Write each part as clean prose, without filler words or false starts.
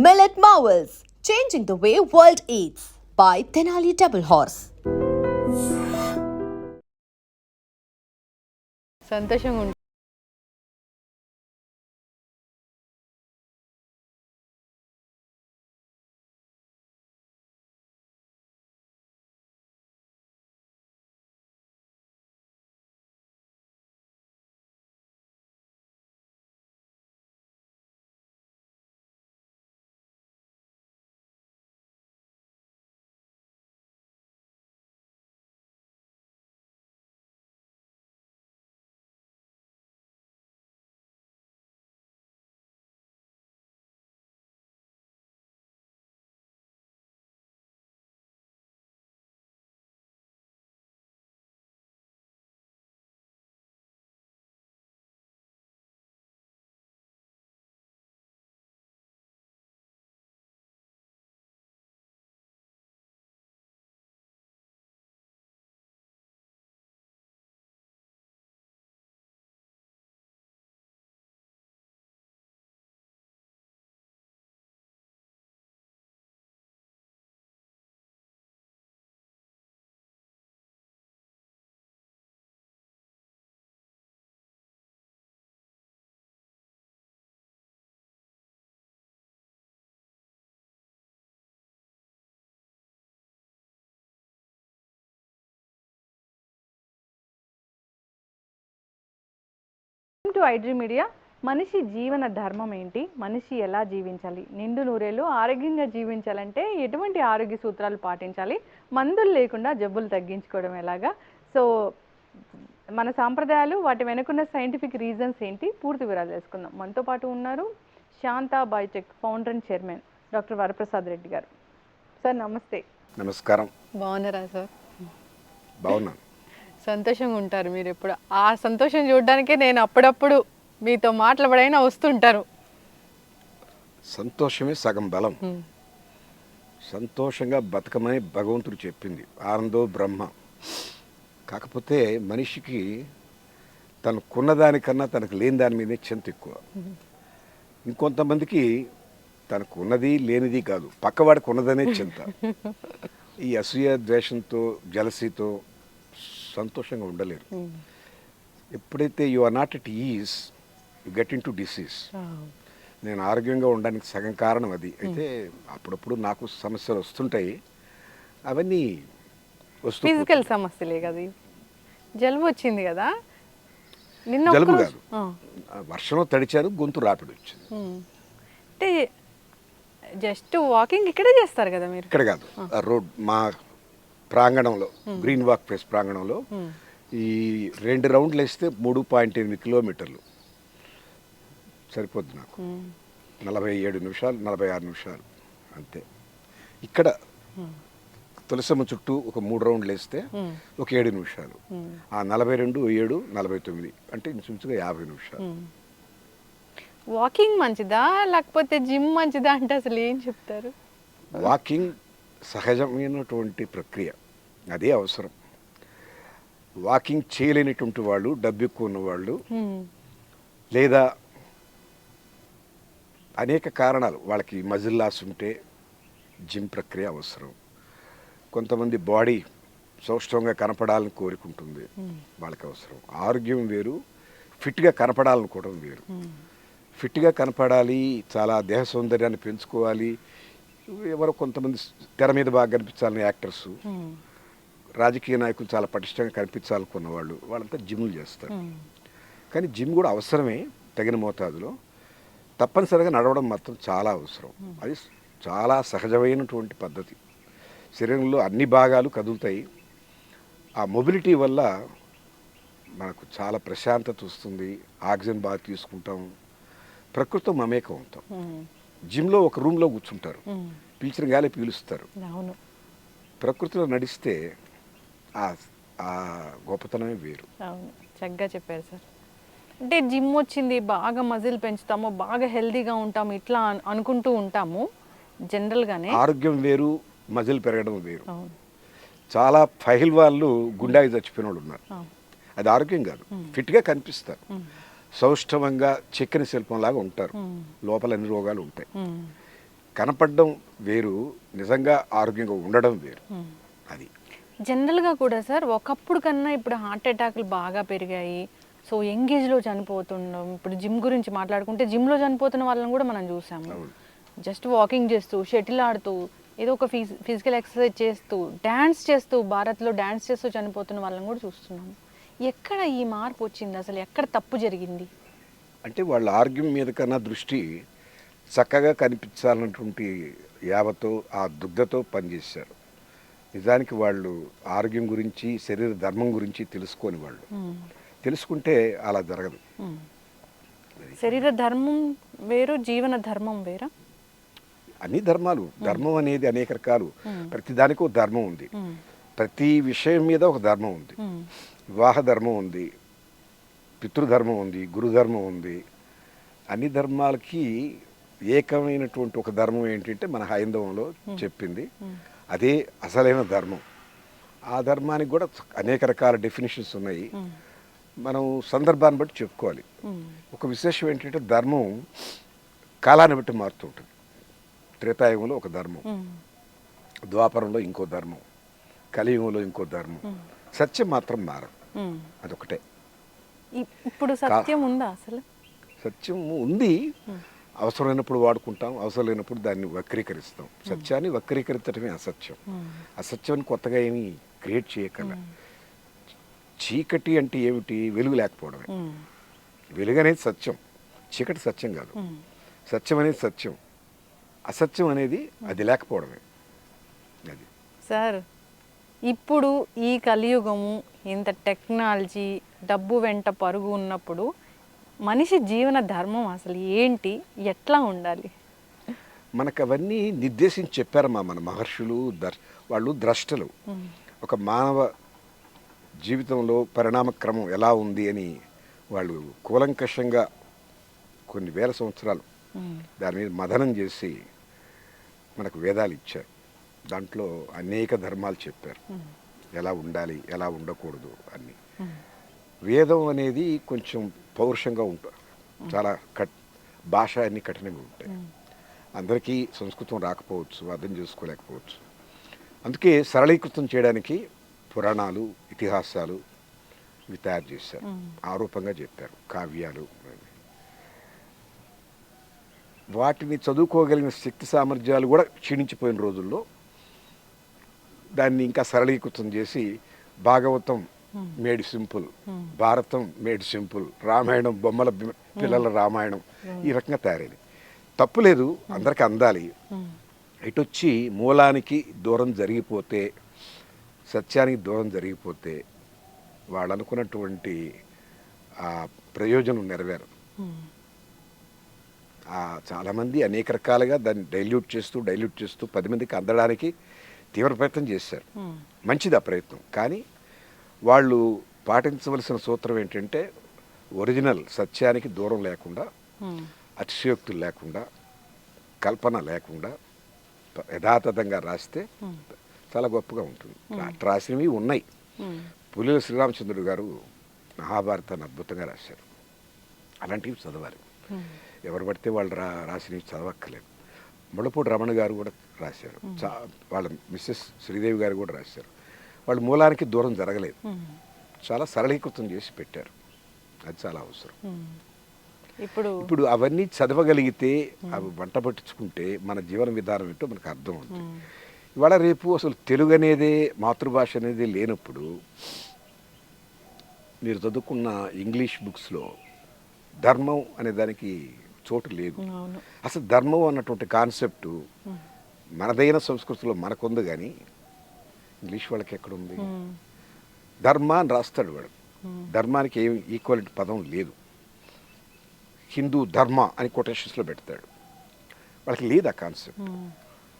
Millet Marvels, changing the way world eats by Tenali Double Horse. సంతోషంగా ఉంటుంది. To iDream media. మనిషి జీవన ధర్మం ఏంటి, మనిషి ఎలా జీవించాలి, నిండు నూరేళ్ళు ఆరోగ్యంగా జీవించాలంటే ఎటువంటి ఆరోగ్య సూత్రాలు పాటించాలి, మందులు లేకుండా జబ్బులు తగ్గించుకోవడం ఎలాగా, సో మన సాంప్రదాయాలు వాటి వెనుకున్న సైంటిఫిక్ రీజన్స్ ఏంటి, పూర్తి వివరాలు తెలుసుకుందాం. మనతో పాటు ఉన్నారు Shantha biotech founder and chairman doctor Varaprasad Reddy గారు. సార్ నమస్తే. నమస్కారం. బాగున్నారా సార్? బాగున్నాను. సంతోషంగా ఉంటారు మీరు ఎప్పుడు. ఆ సంతోషం చూడడానికే నేను అప్పుడప్పుడు మీతో మాట్లాడైనా వస్తుంటారు. సంతోషమే సగం బలం. సంతోషంగా బతకమని భగవంతుడు చెప్పింది, ఆనందో బ్రహ్మ. కాకపోతే మనిషికి తనకున్న దానికన్నా తనకు లేని దాని మీదే చింత ఎక్కువ. ఇంకొంతమందికి తనకు ఉన్నది లేనిది కాదు, పక్కవాడికి ఉన్నదనే చింత. ఈ అసూయ ద్వేషంతో జలసీతో సంతోషంగా ఉండలేరు. ఎప్పుడైతే you are not at ease, you get into disease. నేను ఆరోగ్యంగా ఉండడానికి సగం కారణం అది. అయితే అప్పుడప్పుడు నాకు సమస్యలు వస్తుంటాయి, అవన్నీ వస్తూ ఫిజికల్ సమస్యలే కదా. జలుబు వచ్చింది కదా నిన్న. జలుబు కాదు, వర్షంలో తడిచారు, గొంతు రాపిడి వచ్చింది. అంటే జస్ట్ వాకింగ్ ఇక్కడే చేస్తారు కదా మీరు? ఇక్కడ కాదు, రోడ్ మా ప్రాంగణంలో, గ్రీన్ వాక్ ప్లేస్ ప్రాంగణంలో ఈ 2 రౌండ్లు వేస్తే 3.8 కిలోమీటర్లు సరిపోద్ది నాకు. 47 నిమిషాలు 46 నిమిషాలు అంతే. ఇక్కడ తులసమ్మ చుట్టూ ఒక 3 రౌండ్లు వేస్తే ఒక 7 నిమిషాలు. ఆ 42, 7, 49 అంటే ఇంచుమించుగా 50 నిమిషాలు. వాకింగ్ మంచిదా లేకపోతే జిమ్ మంచిదా అంటే అసలు ఏం చెప్తారు? వాకింగ్ సహజమైనటువంటి ప్రక్రియ, అదే అవసరం. వాకింగ్ చేయలేనటువంటి వాళ్ళు, డబ్బు ఎక్కువ ఉన్నవాళ్ళు, లేదా అనేక కారణాలు, వాళ్ళకి మజిల్ లాస్ ఉంటే జిమ్ ప్రక్రియ అవసరం. కొంతమంది బాడీ సౌష్ఠవంగా కనపడాలని కోరుకుంటుంది, వాళ్ళకి అవసరం. ఆరోగ్యం వేరు, ఫిట్గా కనపడాలనుకోవడం వేరు. ఫిట్గా కనపడాలి, చాలా దేహ సౌందర్యాన్ని పెంచుకోవాలి, ఎవరో కొంతమంది తెర మీద బాగా కనిపించాలని యాక్టర్స్, రాజకీయ నాయకులు చాలా పటిష్టంగా కనిపించాలనుకున్న వాళ్ళు, వాళ్ళంతా జిమ్లు చేస్తారు. కానీ జిమ్ కూడా అవసరమే, తగిన మోతాదులో. తప్పనిసరిగా నడవడం మాత్రం చాలా అవసరం. అది చాలా సహజమైనటువంటి పద్ధతి. శరీరంలో అన్ని భాగాలు కదులుతాయి. ఆ మొబిలిటీ వల్ల మనకు చాలా ప్రశాంతత వస్తుంది, ఆక్సిజన్ బాగా తీసుకుంటాం, ప్రకృతితో మమేకం అవుతాం. జిమ్లో ఒక రూమ్లో కూర్చుంటారు, పీల్చిన గాలి పీలుస్తారు. ప్రకృతిలో నడిస్తే ఆ గొప్పతనమే వేరు. అవును, చక్కగా చెప్పారు సార్. అంటే జిమ్ వచ్చింది, బాగా మజిల్ పెంచుతాము, బాగా హెల్దీగా ఉంటాము, ఇట్లా అనుకుంటూ ఉంటాము జనరల్గానే. ఆరోగ్యం వేరు, మజిల్ పెరగడం వేరు. చాలా ఫైల్ వాళ్ళు గుండాకి చచ్చిపోయిన వాళ్ళు ఉన్నారు. అది ఆరోగ్యం కాదు, ఫిట్గా కనిపిస్తారు, సౌష్ఠవంగా చిక్కని శిల్పంలాగా ఉంటారు, లోపల అన్ని రోగాలు ఉంటాయి. కనపడడం వేరు, నిజంగా ఆరోగ్యంగా ఉండడం వేరు. అది జనరల్గా కూడా సార్ ఒకప్పుడు కన్నా ఇప్పుడు హార్ట్ అటాక్లు బాగా పెరిగాయి. సో యంగ్ ఏజ్లో చనిపోతున్నాం. ఇప్పుడు జిమ్ గురించి మాట్లాడుకుంటే జిమ్లో చనిపోతున్న వాళ్ళని కూడా మనం చూసాము. జస్ట్ వాకింగ్ చేస్తూ, షటిల్ ఆడుతూ, ఏదో ఒక ఫిజికల్ ఎక్సర్సైజ్ చేస్తూ, డ్యాన్స్ చేస్తూ, భారత్లో డ్యాన్స్ చేస్తూ చనిపోతున్న వాళ్ళని కూడా చూస్తున్నాము. ఎక్కడ ఈ మార్పు వచ్చింది, అసలు ఎక్కడ తప్పు జరిగింది? అంటే వాళ్ళ ఆరోగ్యం మీద కన్నా దృష్టి చక్కగా కనిపించాలన్నటువంటి యావతో ఆ దుగ్ధతో పనిచేశారు. నిజానికి వాళ్ళు ఆరోగ్యం గురించి, శరీర ధర్మం గురించి తెలుసుకొని వాళ్ళు తెలుసుకుంటే అలా జరగదు. శరీర ధర్మం వేరు, జీవన ధర్మం వేరా? అన్ని ధర్మాలు, ధర్మం అనేది అనేక రకాలు. ప్రతి దానికి ఒక ధర్మం ఉంది, ప్రతి విషయం మీద ఒక ధర్మం ఉంది. వివాహ ధర్మం ఉంది, పితృధర్మం ఉంది, గురుధర్మం ఉంది. అన్ని ధర్మాలకి ఏకమైనటువంటి ఒక ధర్మం ఏంటంటే మన హైందవంలో చెప్పింది, అదే అసలైన ధర్మం. ఆ ధర్మానికి కూడా అనేక రకాల డెఫినేషన్స్ ఉన్నాయి. మనం సందర్భాన్ని బట్టి చెప్పుకోవాలి. ఒక విశేషం ఏంటంటే ధర్మం కాలాన్ని బట్టి మారుతుంటుంది. త్రేతాయుగంలో ఒక ధర్మం, ద్వాపరంలో ఇంకో ధర్మం, కలియుగంలో ఇంకో ధర్మం. సత్యం మాత్రం మారదు, అదొకటే. ఇప్పుడు సత్యం ఉందా అసలు? సత్యం ఉంది, అవసరమైనప్పుడు వాడుకుంటాం, అవసరం లేనప్పుడు దాన్ని వక్రీకరిస్తాం. సత్యాన్ని వక్రీకరించడమే అసత్యం. అసత్యాన్ని కొత్తగా ఏమీ క్రియేట్ చేయకల. చీకటి అంటే ఏమిటి? వెలుగు లేకపోవడమే. వెలుగు అనేది సత్యం, చీకటి సత్యం కాదు. సత్యం అనేది సత్యం, అసత్యం అనేది అది లేకపోవడమే. అది సార్, ఇప్పుడు ఈ కలియుగము, ఇంత టెక్నాలజీ, డబ్బు వెంట పరుగు ఉన్నప్పుడు మనిషి జీవన ధర్మం అసలు ఏంటి, ఎట్లా ఉండాలి? మనకు అవన్నీ నిర్దేశించి చెప్పారమ్మా మన మహర్షులు. వాళ్ళు ద్రష్టలు. ఒక మానవ జీవితంలో పరిణామ క్రమం ఎలా ఉంది అని వాళ్ళు కూలంకషంగా కొన్ని వేల సంవత్సరాలు దాని మీద మదనం చేసి మనకు వేదాలు ఇచ్చారు. దాంట్లో అనేక ధర్మాలు చెప్పారు, ఎలా ఉండాలి, ఎలా ఉండకూడదు అన్నీ. వేదం అనేది కొంచెం పౌరుషంగా ఉంటుంది, చాలా భాష అన్ని కఠినంగా ఉంటాయి. అందరికీ సంస్కృతం రాకపోవచ్చు, అర్థం చేసుకోలేకపోవచ్చు. అందుకే సరళీకృతం చేయడానికి పురాణాలు, ఇతిహాసాలు ఇవి తయారు చేశారు, ఆరూపంగా చెప్పారు, కావ్యాలు. వాటిని చదువుకోగలిగిన శక్తి సామర్థ్యాలు కూడా క్షీణించిపోయిన రోజుల్లో దాన్ని ఇంకా సరళీకృతం చేసి భాగవతం మేడ్ సింపుల్, భారతం మేడ్ సింపుల్, రామాయణం బొమ్మల పిల్లల రామాయణం ఈ రకంగా తయారైంది. తప్పులేదు, అందరికీ అందాలి. ఇటొచ్చి మూలానికి దూరం జరిగిపోతే, సత్యానికి దూరం జరిగిపోతే వాళ్ళు అనుకున్నటువంటి ఆ ప్రయోజనం నెరవేరదు. చాలామంది అనేక రకాలుగా దాన్ని డైల్యూట్ చేస్తూ 10 మందికి అందడానికి తీవ్ర ప్రయత్నం చేశారు. మంచిది ఆ ప్రయత్నం. కానీ వాళ్ళు పాటించవలసిన సూత్రం ఏంటంటే ఒరిజినల్ సత్యానికి దూరం లేకుండా, అతిశయోక్తులు లేకుండా, కల్పన లేకుండా యథాతథంగా రాస్తే చాలా గొప్పగా ఉంటుంది. రాసినవి ఉన్నాయి. పులిల శ్రీరామచంద్రుడు గారు మహాభారతాన్ని అద్భుతంగా రాశారు. అలాంటివి చదవాలి. ఎవరు పడితే వాళ్ళు రాసినవి చదవక్కర్లేదు. ముళ్ళపూడి రమణ గారు కూడా రాశారు, వాళ్ళ మిస్సెస్ శ్రీదేవి గారు కూడా రాశారు. వాళ్ళు మూలానికి దూరం జరగలేదు, చాలా సరళీకృతం చేసి పెట్టారు. అది చాలా అవసరం. ఇప్పుడు అవన్నీ చదవగలిగితే, అవి వంట పట్టించుకుంటే మన జీవన విధానం ఏంటో మనకు అర్థం అవుతుంది. ఇవాళ రేపు అసలు తెలుగు అనేదే, మాతృభాష అనేది లేనప్పుడు మీరు చదువుకున్న ఇంగ్లీష్ బుక్స్లో ధర్మం అనే దానికి చోటు లేదు. అసలు ధర్మం అన్నటువంటి కాన్సెప్టు మనదైన సంస్కృతిలో మనకుంది, కానీ ఇంగ్లీష్ వాళ్ళకి ఎక్కడుంది? ధర్మ అని రాస్తాడు వాడు, ధర్మానికి ఏం ఈక్వల్ పదం లేదు. హిందూ ధర్మ అని కొటేషన్స్లో పెడతాడు, వాళ్ళకి లేదు ఆ కాన్సెప్ట్.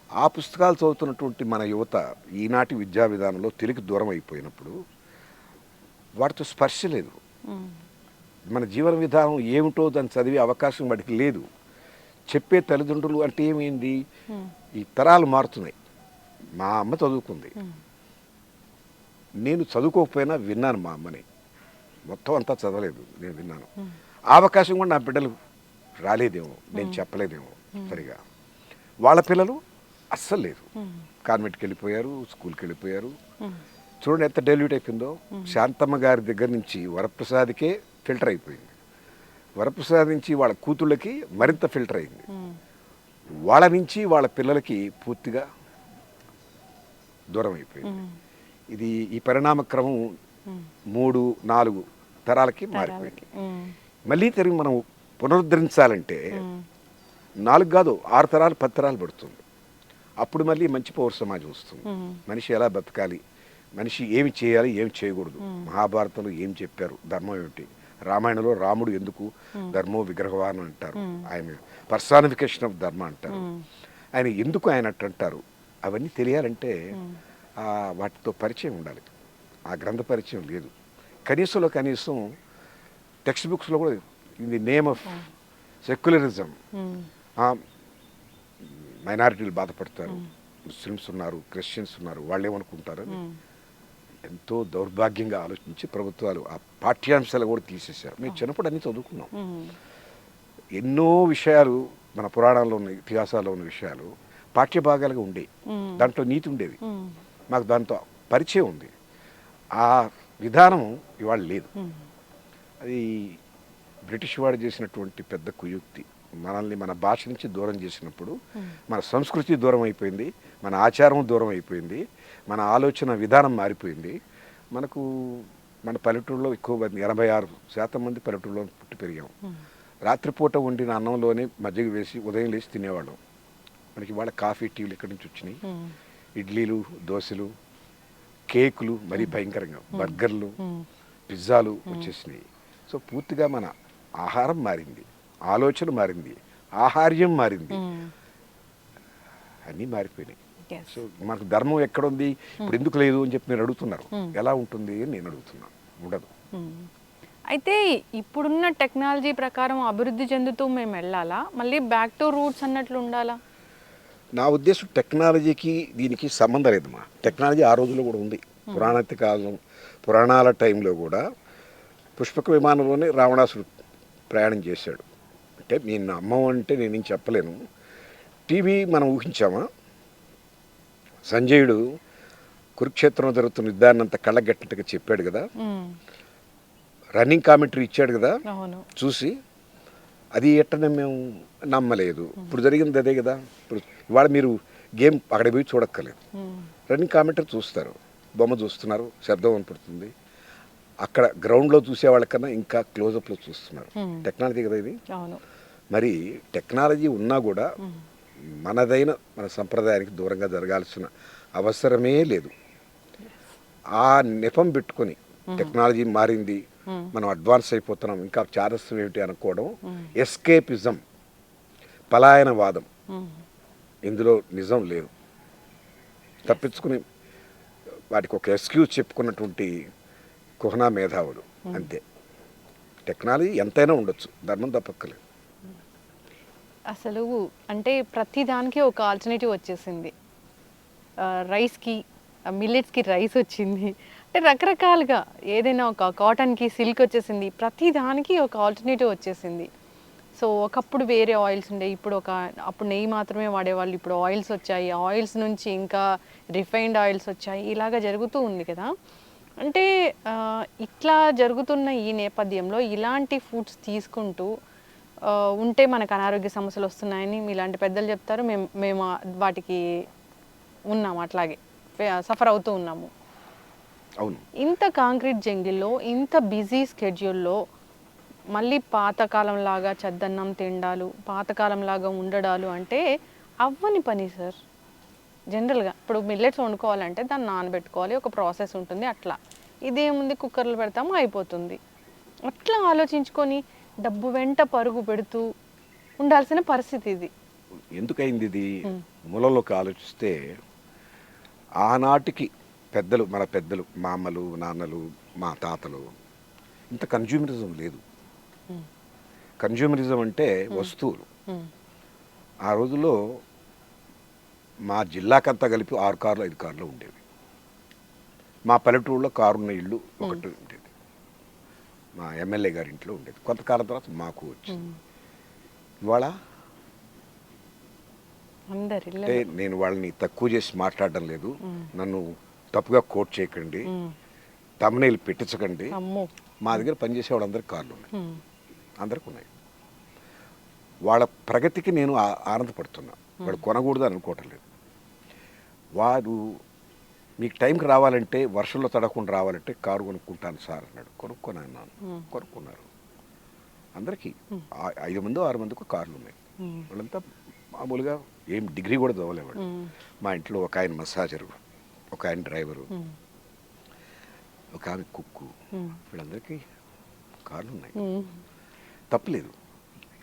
ఆ పుస్తకాలు చదువుతున్నటువంటి మన యువత ఈనాటి విద్యా విధానంలో తెలుగు దూరం అయిపోయినప్పుడు వాటితో స్పర్శ లేదు. మన జీవన విధానం ఏమిటో దాన్ని చదివే అవకాశం వాడికి లేదు. చెప్పే తల్లిదండ్రులు అంటే ఏమైంది, ఈ తరాలు మారుతున్నాయి. మా అమ్మ చదువుకుంది, నేను చదువుకోకపోయినా విన్నాను మా అమ్మని. మొత్తం అంతా చదవలేదు, నేను విన్నాను. ఆ అవకాశం కూడా నా బిడ్డలు రాలేదేమో, నేను చెప్పలేదేమో సరిగా. వాళ్ళ పిల్లలు అస్సలు లేదు. కాన్వెంట్కి వెళ్ళిపోయారు, స్కూల్కి వెళ్ళిపోయారు. చూడండి ఎంత డైల్యూట్ అయిపోయిందో. శాంతమ్మ గారి దగ్గర నుంచి వరప్రసాద్కే ఫిల్టర్ అయిపోయింది, వరప్రసాద్ నుంచి వాళ్ళ కూతుళ్ళకి మరింత ఫిల్టర్ అయింది, వాళ్ళ నుంచి వాళ్ళ పిల్లలకి పూర్తిగా దూరం అయిపోయింది. ఇది ఈ పరిణామ క్రమం 3-4 తరాలకి మారిపోయింది. మళ్ళీ తిరిగి మనం పునరుద్ధరించాలంటే 4 కాదు 6 తరాలు 10 తరాలు పడుతుంది. అప్పుడు మళ్ళీ మంచి పౌర సమాజం వస్తుంది. మనిషి ఎలా బతకాలి, మనిషి ఏమి చేయాలి, ఏమి చేయకూడదు, మహాభారతంలో ఏం చెప్పారు, ధర్మం ఏమిటి, రామాయణంలో రాముడు ఎందుకు ధర్మో విగ్రహవాన్ అంటారు, ఆయన పర్సానిఫికేషన్ ఆఫ్ ధర్మ అంటారు, ఆయన ఎందుకు ఆయన అట్టు అంటారు, అవన్నీ తెలియాలంటే వాటితో పరిచయం ఉండాలి. ఆ గ్రంథ పరిచయం లేదు. కనీసంలో కనీసం టెక్స్ట్ బుక్స్లో కూడా in the name of secularism మైనారిటీలు బాధపడతారు, ముస్లిమ్స్ ఉన్నారు, క్రిస్టియన్స్ ఉన్నారు, వాళ్ళు ఏమనుకుంటారని ఎంతో దౌర్భాగ్యంగా ఆలోచించి ప్రభుత్వాలు ఆ పాఠ్యాంశాలు కూడా తీసేశారు. మేము చిన్నప్పుడు అన్నీ చదువుకున్నాం. ఎన్నో విషయాలు మన పురాణాల్లో ఉన్న ఇతిహాసాల్లో ఉన్న విషయాలు పాఠ్యభాగాలుగా ఉండేవి. దాంట్లో నీతి ఉండేది, మాకు దాంతో పరిచయం ఉంది. ఆ విధానం ఇవాళ లేదు. అది బ్రిటిష్ వాడు చేసినటువంటి పెద్ద కుయుక్తి. మనల్ని మన భాష నుంచి దూరం చేసినప్పుడు మన సంస్కృతి దూరం అయిపోయింది, మన ఆచారం దూరం అయిపోయింది, మన ఆలోచన విధానం మారిపోయింది. మనకు మన పల్లెటూరులో ఎక్కువ మంది 86% మంది పల్లెటూరులో పుట్టి పెరిగాం. రాత్రిపూట వండిన అన్నంలోనే మజ్జిగ వేసి ఉదయం లేచి తినేవాళ్ళం. మనకి ఇవాళ కాఫీ టీలు ఇక్కడి నుంచి వచ్చినాయి, ఇడ్లీలు దోశలు కేకులు మరీ భయంకరంగా, బర్గర్లు పిజ్జాలు వచ్చేసినాయి. సో పూర్తిగా మన ఆహారం మారింది, ఆలోచన మారింది, ఆహార్యం మారింది, అన్నీ మారిపోయినాయి. సో మనకు ధర్మం ఎక్కడుంది ఇప్పుడు, ఎందుకు లేదు అని చెప్పి మీరు అడుగుతున్నారు. ఎలా ఉంటుంది అని నేను అడుగుతున్నాను. ఉండదు. అయితే ఇప్పుడున్న టెక్నాలజీ ప్రకారం అభివృద్ధి చెందుతూ మేము వెళ్ళాలా, మళ్ళీ బ్యాక్ టు రూట్స్ అన్నట్లు ఉండాలా? నా ఉద్దేశం టెక్నాలజీకి దీనికి సంబంధం లేదమ్మా. టెక్నాలజీ ఆ రోజుల్లో కూడా ఉంది. పురాణాల టైంలో కూడా పుష్పక విమానంలోనే రావణాసుడు ప్రయాణం చేశాడు. అంటే నేను అమ్మం అంటే నేనేం చెప్పలేను. టీవీ మనం ఊహించామా? సంజయుడు కురుక్షేత్రం జరుగుతున్న యుద్ధాన్ని అంత కళ్ళగట్టినట్టుగా చెప్పాడు కదా, రన్నింగ్ కామెంటరీ ఇచ్చాడు కదా చూసి. అది ఎట్టనే మేము నమ్మలేదు. ఇప్పుడు జరిగింది అదే కదా. ఇప్పుడు ఇవాళ మీరు గేమ్ అక్కడ పోయి చూడక్కర్లేదు, రన్నింగ్ కామెంటరీ చూస్తారు, బొమ్మ చూస్తున్నారు, శబ్దం వినపడుతుంది. అక్కడ గ్రౌండ్లో చూసే వాళ్ళకన్నా ఇంకా క్లోజప్లో చూస్తున్నారు. టెక్నాలజీ కదా ఇది. మరి టెక్నాలజీ ఉన్నా కూడా మన సంప్రదాయానికి దూరంగా జరగాల్సిన అవసరమే లేదు. ఆ నెపం పెట్టుకొని టెక్నాలజీ మారింది, మనం అడ్వాన్స్ అయిపోతున్నాం, ఇంకా చారస్యం ఏమిటి అనుకోవడం ఎస్కేపిజం, పలాయనవాదం. ఇందులో నిజం లేదు. తప్పించుకుని వాటికి ఒక ఎక్స్క్యూజ్ చెప్పుకున్నటువంటి కుహనా మేధావులు అంతే. టెక్నాలజీ ఎంతైనా ఉండొచ్చు, ధర్మం తప్పక్కలేదు. అసలు అంటే ప్రతి దానికి ఒక ఆల్టర్నేటివ్ వచ్చేసింది. రైస్కి, మిల్లెట్స్కి రైస్ వచ్చింది, అంటే రకరకాలుగా ఏదైనా ఒక కాటన్కి సిల్క్ వచ్చేసింది, ప్రతి దానికి ఒక ఆల్టర్నేటివ్ వచ్చేసింది. సో ఒకప్పుడు వేరే ఆయిల్స్ ఉండే, అప్పుడు నెయ్యి మాత్రమే వాడేవాళ్ళు, ఇప్పుడు ఆయిల్స్ వచ్చాయి, ఆయిల్స్ నుంచి ఇంకా రిఫైన్డ్ ఆయిల్స్ వచ్చాయి, ఇలాగా జరుగుతూ ఉంది కదా. అంటే ఇట్లా జరుగుతున్న ఈ నేపథ్యంలో ఇలాంటి ఫుడ్స్ తీసుకుంటూ ఉంటే మనకు అనారోగ్య సమస్యలు వస్తున్నాయని మీలాంటి పెద్దలు చెప్తారు. మేము వాటికి ఉన్నాము, అట్లాగే సఫర్ అవుతూ ఉన్నాము. అవును. ఇంత కాంక్రీట్ జంగిల్లో, ఇంత బిజీ స్కెడ్యూల్లో మళ్ళీ పాతకాలంలాగా చద్దన్నం తిండాలు, పాతకాలంలాగా ఉండడాలు అంటే అవ్వని పని సార్. జనరల్గా ఇప్పుడు మిల్లెట్స్ వండుకోవాలంటే దాన్ని నానబెట్టుకోవాలి, ఒక ప్రాసెస్ ఉంటుంది. అట్లా ఇదేముంది, కుక్కర్లు పెడతాము అయిపోతుంది. అట్లా ఆలోచించుకొని డబ్బు వెంట పరుగు పెడుతూ ఉండాల్సిన పరిస్థితి ఇది. ఎందుకైంది ఇది? మూలంలోకి ఆలోచిస్తే ఆనాటికి మన పెద్దలు, మా అమ్మలు, నాన్నలు, మా తాతలు, ఇంత కన్జ్యూమరిజం లేదు. కన్జ్యూమరిజం అంటే వస్తువులు. ఆ రోజుల్లో మా జిల్లాకంతా కలిపి 6 కార్లు 5 కార్లు ఉండేవి. మా పల్లెటూరులో కారున్న ఇల్లు ఒకటి ఉండేది, మా ఎమ్మెల్యే గారి ఇంట్లో ఉండేది. కొంతకాలం తర్వాత మాకు వచ్చింది. ఇవాళ అందరి అంటే నేను వాళ్ళని తక్కువ చేసి మాట్లాడడం లేదు, నన్ను తప్పుగా కోట్ చేయకండి, తమ్మునేలు పెట్టించకండి. అమ్మో. మా దగ్గర పనిచేసే వాళ్ళందరికీ కార్లు ఉన్నాయి, అందరికి ఉన్నాయి. వాళ్ళ ప్రగతికి నేను ఆనందపడుతున్నా, వాడు కొనకూడదు అని అనుకోవటం లేదు. వాడు మీకు టైంకి రావాలంటే, వర్షంలో తడకుండా రావాలంటే కారు కొనుక్కుంటాను సార్ అన్నాడు. కొనుక్కున్నాను, కొనుక్కున్నారు. అందరికీ 5 మందో 6 మందికి కార్లు ఉన్నాయి. వాళ్ళంతా మామూలుగా ఏం డిగ్రీ కూడా చదవలేవాడు. మా ఇంట్లో ఒక ఆయన మసాజరు, ఒక ఆయన డ్రైవరు, ఒక ఆమె కుక్కు, వీళ్ళందరికీ కార్లు ఉన్నాయి. తప్పలేదు.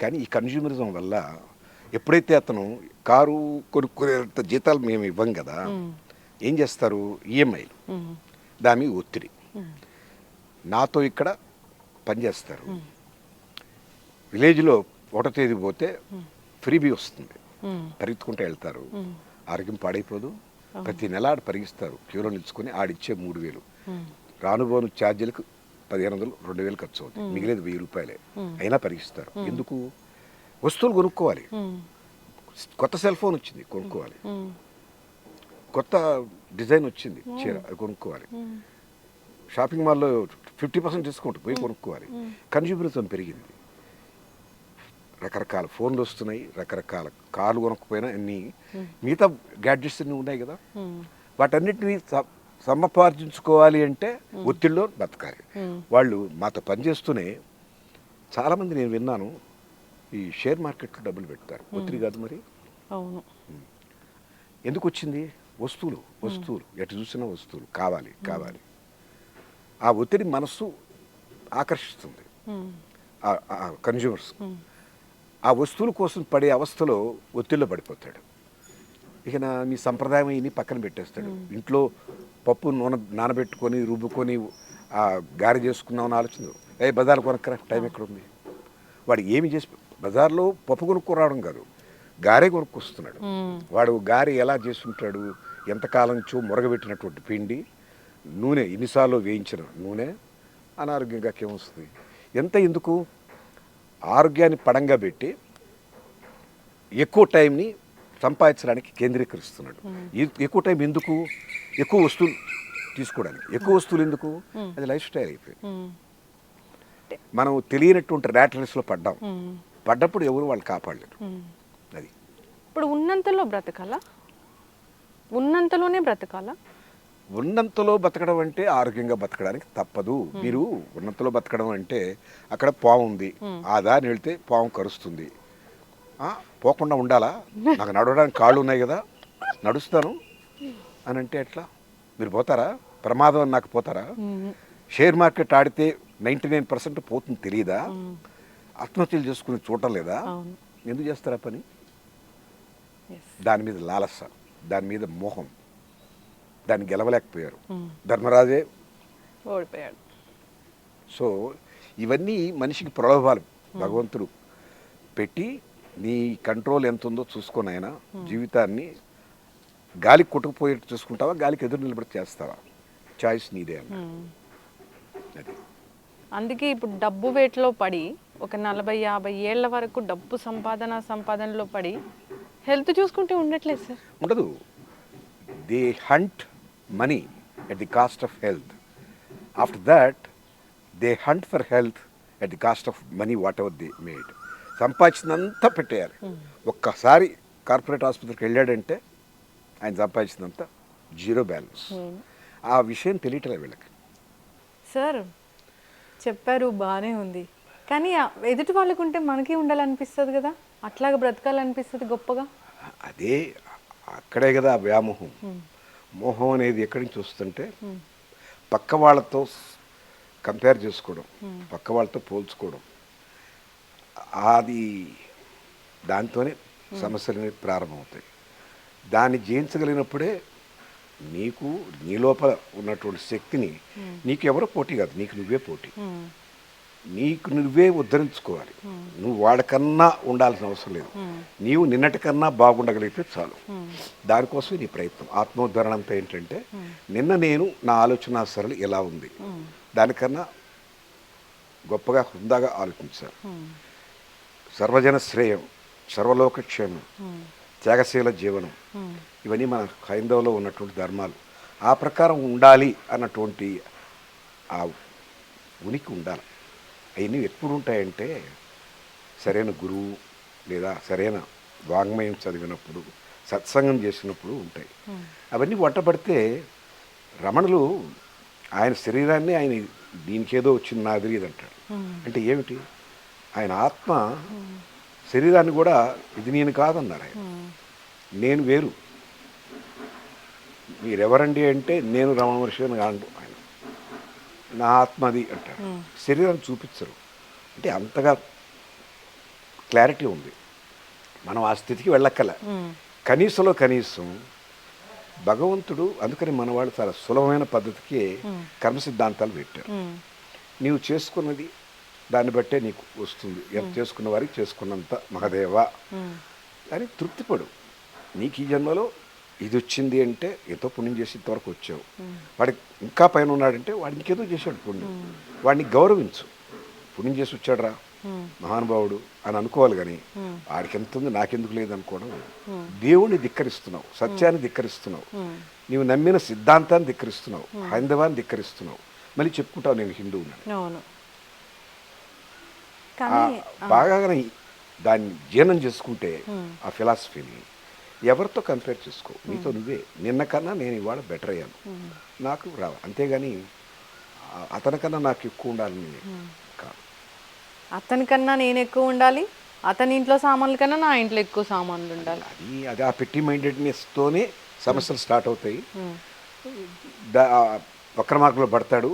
కానీ ఈ కన్జ్యూమరిజం వల్ల ఎప్పుడైతే అతను కారు కొనుక్కునేంత జీతాలు మేము ఇవ్వం కదా, ఏం చేస్తారు, ఈఎంఐలు, దాని మీద ఒత్తిడి. నాతో ఇక్కడ పనిచేస్తారు, విలేజ్లో 1వ తేదీ పోతే ఫ్రీబీ వస్తుంది, పరిగెత్తుకుంటూ వెళ్తారు, ఆరోగ్యం పాడైపోదు. ప్రతి నెల ఆడు పరిగిస్తారు, క్యూలో నిలుచుకొని ఆడిచ్చే 3,000, రానుబోను ఛార్జీలకు 1,500, 2,000 ఖర్చు అవుతుంది, మిగిలేదు 1,000 రూపాయలే. అయినా పరిగిస్తారు. ఎందుకు? వస్తువులు కొనుక్కోవాలి. కొత్త సెల్ ఫోన్ వచ్చింది, కొనుక్కోవాలి. కొత్త డిజైన్ వచ్చింది చీర, అది కొనుక్కోవాలి. షాపింగ్ మాల్లో 50% డిస్కౌంట్, పోయి కొనుక్కోవాలి. కన్జ్యూమరిజం పెరిగింది, రకరకాల ఫోన్లు వస్తున్నాయి, రకరకాల కార్లు కొనుక్కపోయినా అన్ని మిగతా గ్యాడ్జెట్స్ అన్నీ ఉన్నాయి కదా, వాటన్నిటిని సమపార్జించుకోవాలి అంటే ఒత్తిడిలో బతకాలి. వాళ్ళు మాతో పనిచేస్తూనే చాలామంది నేను విన్నాను, ఈ షేర్ మార్కెట్లో డబ్బులు పెడతారు. ఒత్తిడి కాదు మరి. అవును. ఎందుకు వచ్చింది? వస్తువులు, వస్తువులు, ఎటు చూసినా వస్తువులు కావాలి కావాలి. ఆ ఒత్తిడి మనస్సు ఆకర్షిస్తుంది కన్జ్యూమర్స్. ఆ వస్తువుల కోసం పడే అవస్థలో ఒత్తిడిలో పడిపోతాడు. ఇక మీ సంప్రదాయం ఇన్ని పక్కన పెట్టేస్తాడు. ఇంట్లో పప్పు నూనె నానబెట్టుకొని రుబ్బుకొని గారె చేసుకున్నామని ఆలోచన, బజార్ కొనక్కరా, టైం ఎక్కడ ఉంది. వాడు ఏమి చేసి బజార్లో పప్పు కొనుక్కు రావడం కాదు, గారె కొనుక్కొస్తున్నాడు. వాడు గారె ఎలా చేసుకుంటాడు? ఎంతకాలం నుంచో మురగబెట్టినటువంటి పిండి, నూనె, ఎన్నిసార్లు వేయించిన నూనె, అనారోగ్యంగా ఏమొస్తుంది? ఎంత ఎందుకు? ఆరోగ్యాన్ని పడంగా పెట్టి ఎక్కువ టైంని సంపాదించడానికి కేంద్రీకరిస్తున్నాడు. ఎక్కువ టైం ఎందుకు? ఎక్కువ వస్తువులు తీసుకోవడానికి. ఎక్కువ వస్తువులు ఎందుకు? అది లైఫ్ స్టైల్ అయిపోయింది. మనం తెలియనటువంటి ర్యాట్ రేస్లో పడ్డప్పుడు ఎవరు వాళ్ళు కాపాడలేరు. అది ఇప్పుడు ఉన్నంతలో బ్రతకాలా? ఉన్నంతలోనే బ్రతకాలా? ఉన్నంతలో బతకడం అంటే ఆరోగ్యంగా బతకడానికి తప్పదు. మీరు ఉన్నంతలో బతకడం అంటే అక్కడ పాము ఉంది, ఆ దారిని వెళ్తే పాము కరుస్తుంది, పోకుండా ఉండాలా? నాకు నడవడానికి కాళ్ళు ఉన్నాయి కదా, నడుస్తాను అని అంటే ఎట్లా? మీరు పోతారా? ప్రమాదం నాకు పోతారా? షేర్ మార్కెట్ ఆడితే 99% పోతుంది తెలియదా? ఆత్మహత్యలు చేసుకుని చూడటం లేదా? ఎందుకు చేస్తారా పని? దాని మీద లాలస, దాని మీద మోహం, దాన్ని గెలవలేకపోయారు. ధర్మరాజే ఓడిపోయాడు. సో ఇవన్నీ మనిషికి ప్రలోభాలు భగవంతుడు పెట్టి, నీ కంట్రోల్ ఎంత ఉందో చూసుకొని ఆయన జీవితాన్ని గాలికి కొట్టుకుపోయేట్టు చూసుకుంటావా, గాలికి ఎదురు నిలబడి చేస్తావా? చాయిస్ నీదే అన్న. అది అందుకే ఇప్పుడు డబ్బు వేటలో పడి ఒక 40-50 ఏళ్ల వరకు డబ్బు సంపాదనలో పడి హెల్త్ చూసుకుంటే ఉండట్లేదు సార్. ఉండదు. They hunt money at the cost of health. After that they hunt for health at the cost of money whatever they made. సంపాదించినంతా పెట్టేయాలి. ఒక్కసారి కార్పొరేట్ ఆసుపత్రికి వెళ్ళాడంటే ఆయన సంపాదించినంత జీరో బ్యాలెన్స్. ఆ విషయం తెలియటలే వీళ్ళకి. సార్ చెప్పారు, బాగానే ఉంది, కానీ ఎదుటి వాళ్ళకు ఉంటే మనకి ఉండాలనిపిస్తుంది కదా, అట్లాగా బ్రతకాలనిపిస్తుంది గొప్పగా. అదే అక్కడే కదా వ్యామోహం. మోహం అనేది ఎక్కడి నుంచి వస్తుంటే పక్క వాళ్ళతో కంపేర్ చేసుకోవడం, పక్క వాళ్ళతో పోల్చుకోవడం, అది దాంతోనే సమస్యలు అనేవి ప్రారంభమవుతాయి. దాన్ని జయించగలిగినప్పుడే నీకు నీ లోపల ఉన్నటువంటి శక్తిని, నీకు ఎవరో పోటీ కాదు, నీకు నువ్వే పోటీ. నీకు నువ్వే ఉద్ధరించుకోవాలి. నువ్వు వాడికన్నా ఉండాల్సిన అవసరం లేదు. నీవు నిన్నటికన్నా బాగుండగలిగితే చాలు. దానికోసమే నీ ప్రయత్నం. ఆత్మోద్ధరణ అంతా ఏంటంటే, నిన్న నేను నా ఆలోచన సరళి ఎలా ఉంది, దానికన్నా గొప్పగా హుందాగా ఆలోచించాలి. సర్వజన శ్రేయం, సర్వలోక క్షేమం, త్యాగశీల జీవనం, ఇవన్నీ మన హైందవులో ఉన్నటువంటి ధర్మాలు. ఆ ప్రకారం ఉండాలి అన్నటువంటి ఆ ఉనికి ఉండాలి. అవన్నీ ఎప్పుడు ఉంటాయంటే సరైన గురువు లేదా సరైన వాంగ్మయం చదివినప్పుడు, సత్సంగం చేసినప్పుడు ఉంటాయి. అవన్నీ వంటపడితే రమణులు ఆయన శరీరాన్ని ఆయన దీనికేదో వచ్చింది నాది ఇది అంటాడు. అంటే ఏమిటి? ఆయన ఆత్మ శరీరాన్ని కూడా ఇది నేను కాదన్నారు ఆయన. నేను వేరు, మీరెవరండి అంటే నేను రమణ మహర్షి అని కాదు ఆయన, నా ఆత్మ అది అంటాడు. శరీరాన్ని చూపించరు. అంటే అంతగా క్లారిటీ ఉంది. మనం ఆ స్థితికి వెళ్ళక్కల. కనీసంలో కనీసం భగవంతుడు, అందుకని మన వాళ్ళు చాలా సులభమైన పద్ధతికి కర్మ సిద్ధాంతాలు పెట్టారు. నీవు చేసుకున్నది దాన్ని బట్టే నీకు వస్తుంది. ఎంత చేసుకున్న వారికి చేసుకున్నంత మహదేవ అని తృప్తిపడు. నీకు ఈ జన్మలో ఇది వచ్చింది అంటే ఎంతో పుణ్యం చేసి ఇంతవరకు వచ్చావు. వాడికి ఇంకా పైన ఉన్నాడంటే వాడు ఇంకేదో చేశాడు పుణ్యం, వాడిని గౌరవించు. పుణ్యం చేసి వచ్చాడు రా మహానుభావుడు అని అనుకోవాలి. కానీ వాడికి ఎంత ఉంది నాకెందుకు లేదు అనుకోవడం. దేవుణ్ణి ధిక్కరిస్తున్నావు, సత్యాన్ని ధిక్కరిస్తున్నావు, నీవు నమ్మిన సిద్ధాంతాన్ని ధిక్కరిస్తున్నావు, హైందవాన్ని ధిక్కరిస్తున్నావు. మళ్ళీ చెప్పుకుంటావు నేను హిందువుని. బాగా దాన్ని జీర్ణం చేసుకుంటే ఆ ఫిలాసఫీని ఎవరితో కంపేర్ చేసుకో, నీతో నువ్వే. నిన్న కన్నా నేను ఇవాళ బెటర్ అయ్యాను, నాకు రావు. అంతేగాని అతనికన్నా నాకు ఎక్కువ ఉండాలని కాదు. అతనికన్నా నేను ఎక్కువ ఉండాలి, అతని ఇంట్లో సామాన్ల కన్నా నా ఇంట్లో ఎక్కువ సామాన్లు ఉండాలి. అది ఆ పెట్టి మైండెడ్నెస్తోనే సమస్యలు స్టార్ట్ అవుతాయి. వక్ర మార్గంలో పడతాడు,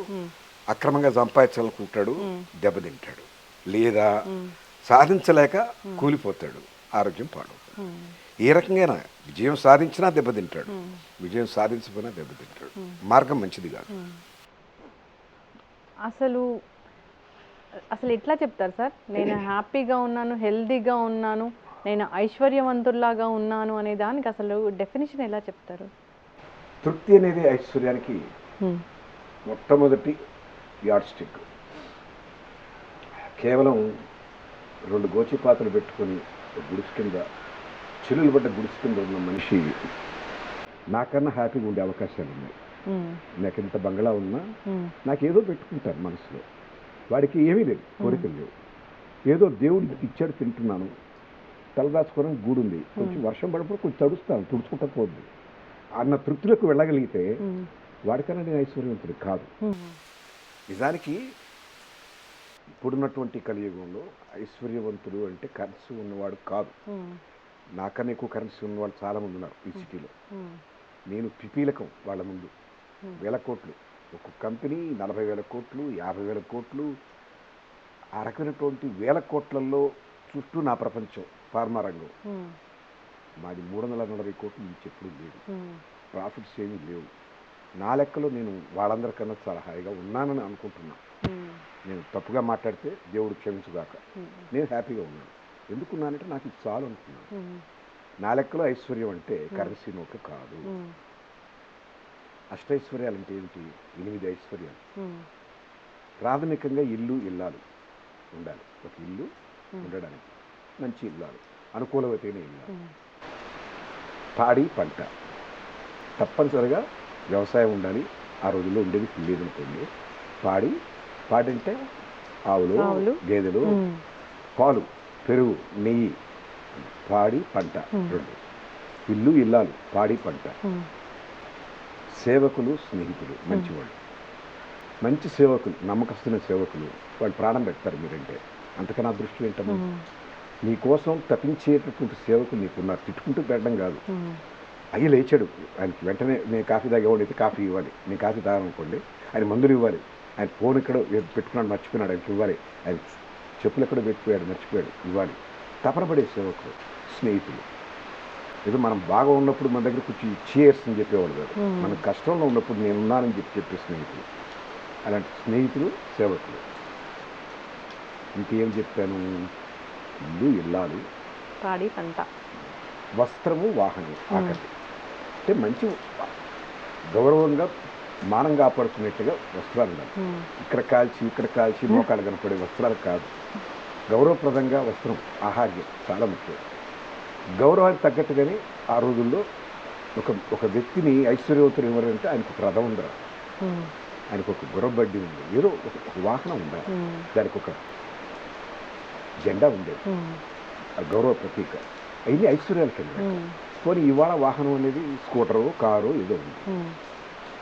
అక్రమంగా సంపాదించాలనుకుంటాడు, దెబ్బతింటాడు, లేదా సాధించలేక కూలిపోతాడు, ఆరోగ్యం పాడవుతాడు. ఏ రకంగా విజయం సాధించినా దెబ్బతింటాడు, విజయం సాధించకపోయినా దెబ్బతింటాడు. మార్గం మంచిది కాదు. అసలు ఎట్లా చెప్తారు సార్, నేను హ్యాపీగా ఉన్నాను, హెల్దీగా ఉన్నాను, నేను ఐశ్వర్యవంతుల్లాగా ఉన్నాను అనే దానికి అసలు డెఫినేషన్ ఎలా చెప్తారు? తృప్తి అనేది ఐశ్వర్యానికి మొట్టమొదటి యార్డ్ స్టిక్. కేవలం 2 గోచిపాత్రలు పెట్టుకొని గుడిసి కింద, చిల్లులు పడ్డ గుడిసి కింద ఉన్న మనిషి నాకన్నా హ్యాపీగా ఉండే అవకాశాలు ఉన్నాయి. నాకు ఎంత బంగ్లా ఉన్నా నాకేదో పెట్టుకుంటాను మనసులో. వాడికి ఏమీ లేదు, కోరికలు లేవు. ఏదో దేవుడికి ఇచ్చాడు, తింటున్నాను, తలదాచుకోవడానికి గూడు ఉంది, కొంచెం వర్షం పడినప్పుడు కొంచెం తడుస్తాను, తుడుచుకుంటా పోద్ది అన్న తృప్తిలోకి వెళ్ళగలిగితే వాడికన్నా నేను ఐశ్వర్యవంతుడు కాదు. నిజానికి ఇప్పుడున్నటువంటి కలియుగంలో ఐశ్వర్యవంతుడు అంటే కరెన్సీ ఉన్నవాడు కాదు. నాకన్నా ఎక్కువ కరెన్సీ ఉన్నవాళ్ళు చాలామంది ఉన్నారు ఈ సిటీలో. నేను పిపీలకం వాళ్ళ ముందు. 1000 కోట్లు ఒక కంపెనీ, 40,000 కోట్లు, 50,000 కోట్లు, ఆ రకమైనటువంటి 1000 కోట్లలో చుట్టూ నా ప్రపంచం ఫార్మా రంగం. మాది 340 కోట్లు నుంచి ఎప్పుడు లేదు, ప్రాఫిట్స్ ఏమీ లేవు. నా లెక్కలో నేను వాళ్ళందరికన్నా చాలా హాయిగా ఉన్నానని అనుకుంటున్నా. నేను తప్పుగా మాట్లాడితే దేవుడు క్షమించుగాక. నేను హ్యాపీగా ఉన్నాను. ఎందుకున్నానంటే నాకు ఇది చాలు అనుకున్నాను. నా లెక్కలో ఐశ్వర్యం అంటే కరెన్సీ నోట్లు కాదు. అష్టైశ్వర్యాలు అంటే ఏంటి? 8 ఐశ్వర్యాలు. ప్రాథమికంగా ఇల్లు, ఇల్లాలు ఉండాలి. ఒక ఇల్లు ఉండడానికి, మంచి ఇల్లాలు, అనుకూలమైతేనే ఇల్లాలు. పాడి పంట, తప్పనిసరిగా వ్యవసాయం ఉండాలి. ఆ రోజుల్లో ఉండేది లేదనుకోండి. పాడి అంటే ఆవులు, గేదెలు, పాలు, పెరుగు, నెయ్యి, పాడి పంట 2. ఇల్లు, ఇల్లాలు, పాడి పంట. సేవకులు, స్నేహితులు, మంచివాళ్ళు. మంచి సేవకులు, నమ్మకస్తున్న సేవకులు, వాళ్ళు ప్రాణం పెడతారు మీరంటే. అంతకన్నా అదృష్టం ఏంటమ్మా? నీకోసం తప్పించేటటువంటి సేవకులు నీకున్నారు. తిట్టుకుంటూ పెట్టడం కాదు. అయ్యి లేచాడు, ఆయనకి వెంటనే నేను కాఫీ తాగేవాడైతే కాఫీ ఇవ్వాలి. నేను కాఫీ తాగాలనుకోండి, ఆయన మందులు ఇవ్వాలి. ఆయన ఫోన్ ఎక్కడో పెట్టుకున్నాడు, మర్చిపోయినాడు, ఆయనకి ఇవ్వాలి. ఆయన చెప్పులు ఎక్కడో పెట్టిపోయాడు, మర్చిపోయాడు, ఇవ్వాలి. తపన పడే సేవకులు, స్నేహితులు. ఏదో మనం బాగా ఉన్నప్పుడు మన దగ్గర కొంచెం చేర్స్ అని చెప్పేవాడు కాదు. మనం కష్టంలో ఉన్నప్పుడు నేనున్నానని చెప్పే స్నేహితులు. అలాంటి స్నేహితులు, సేవకులు. ఇంకేం చెప్పాను? ఇల్లు, ఇల్లాలు, పాడి పంట, వస్త్రము, వాహనం, ఆకలి. అంటే మంచి గౌరవంగా మానం కాపాడుకునేట్టుగా వస్త్రాలు ఉండాలి. ఇక్కడ కాల్చి మోకాలు కనపడే వస్త్రాలు కాదు. గౌరవప్రదంగా వస్త్రం, ఆహార్యం చాలా ముఖ్యం. గౌరవానికి తగ్గట్టుగానే ఆ రోజుల్లో ఒక ఒక వ్యక్తిని ఐశ్వర్యవంతులు ఎవరంటే ఆయనకు ఒక రథం ఉండరు, ఆయనకు ఒక గుర్రబడ్డి ఉంది, ఏదో ఒక వాహనం ఉండాలి, దానికి ఒక జెండా ఉండేది, ఆ గౌరవ ప్రతీక. అవన్నీ ఐశ్వర్యాల కింద. పోనీ ఇవాళ వాహనం అనేది స్కూటరు, కారు ఏదో ఉంది.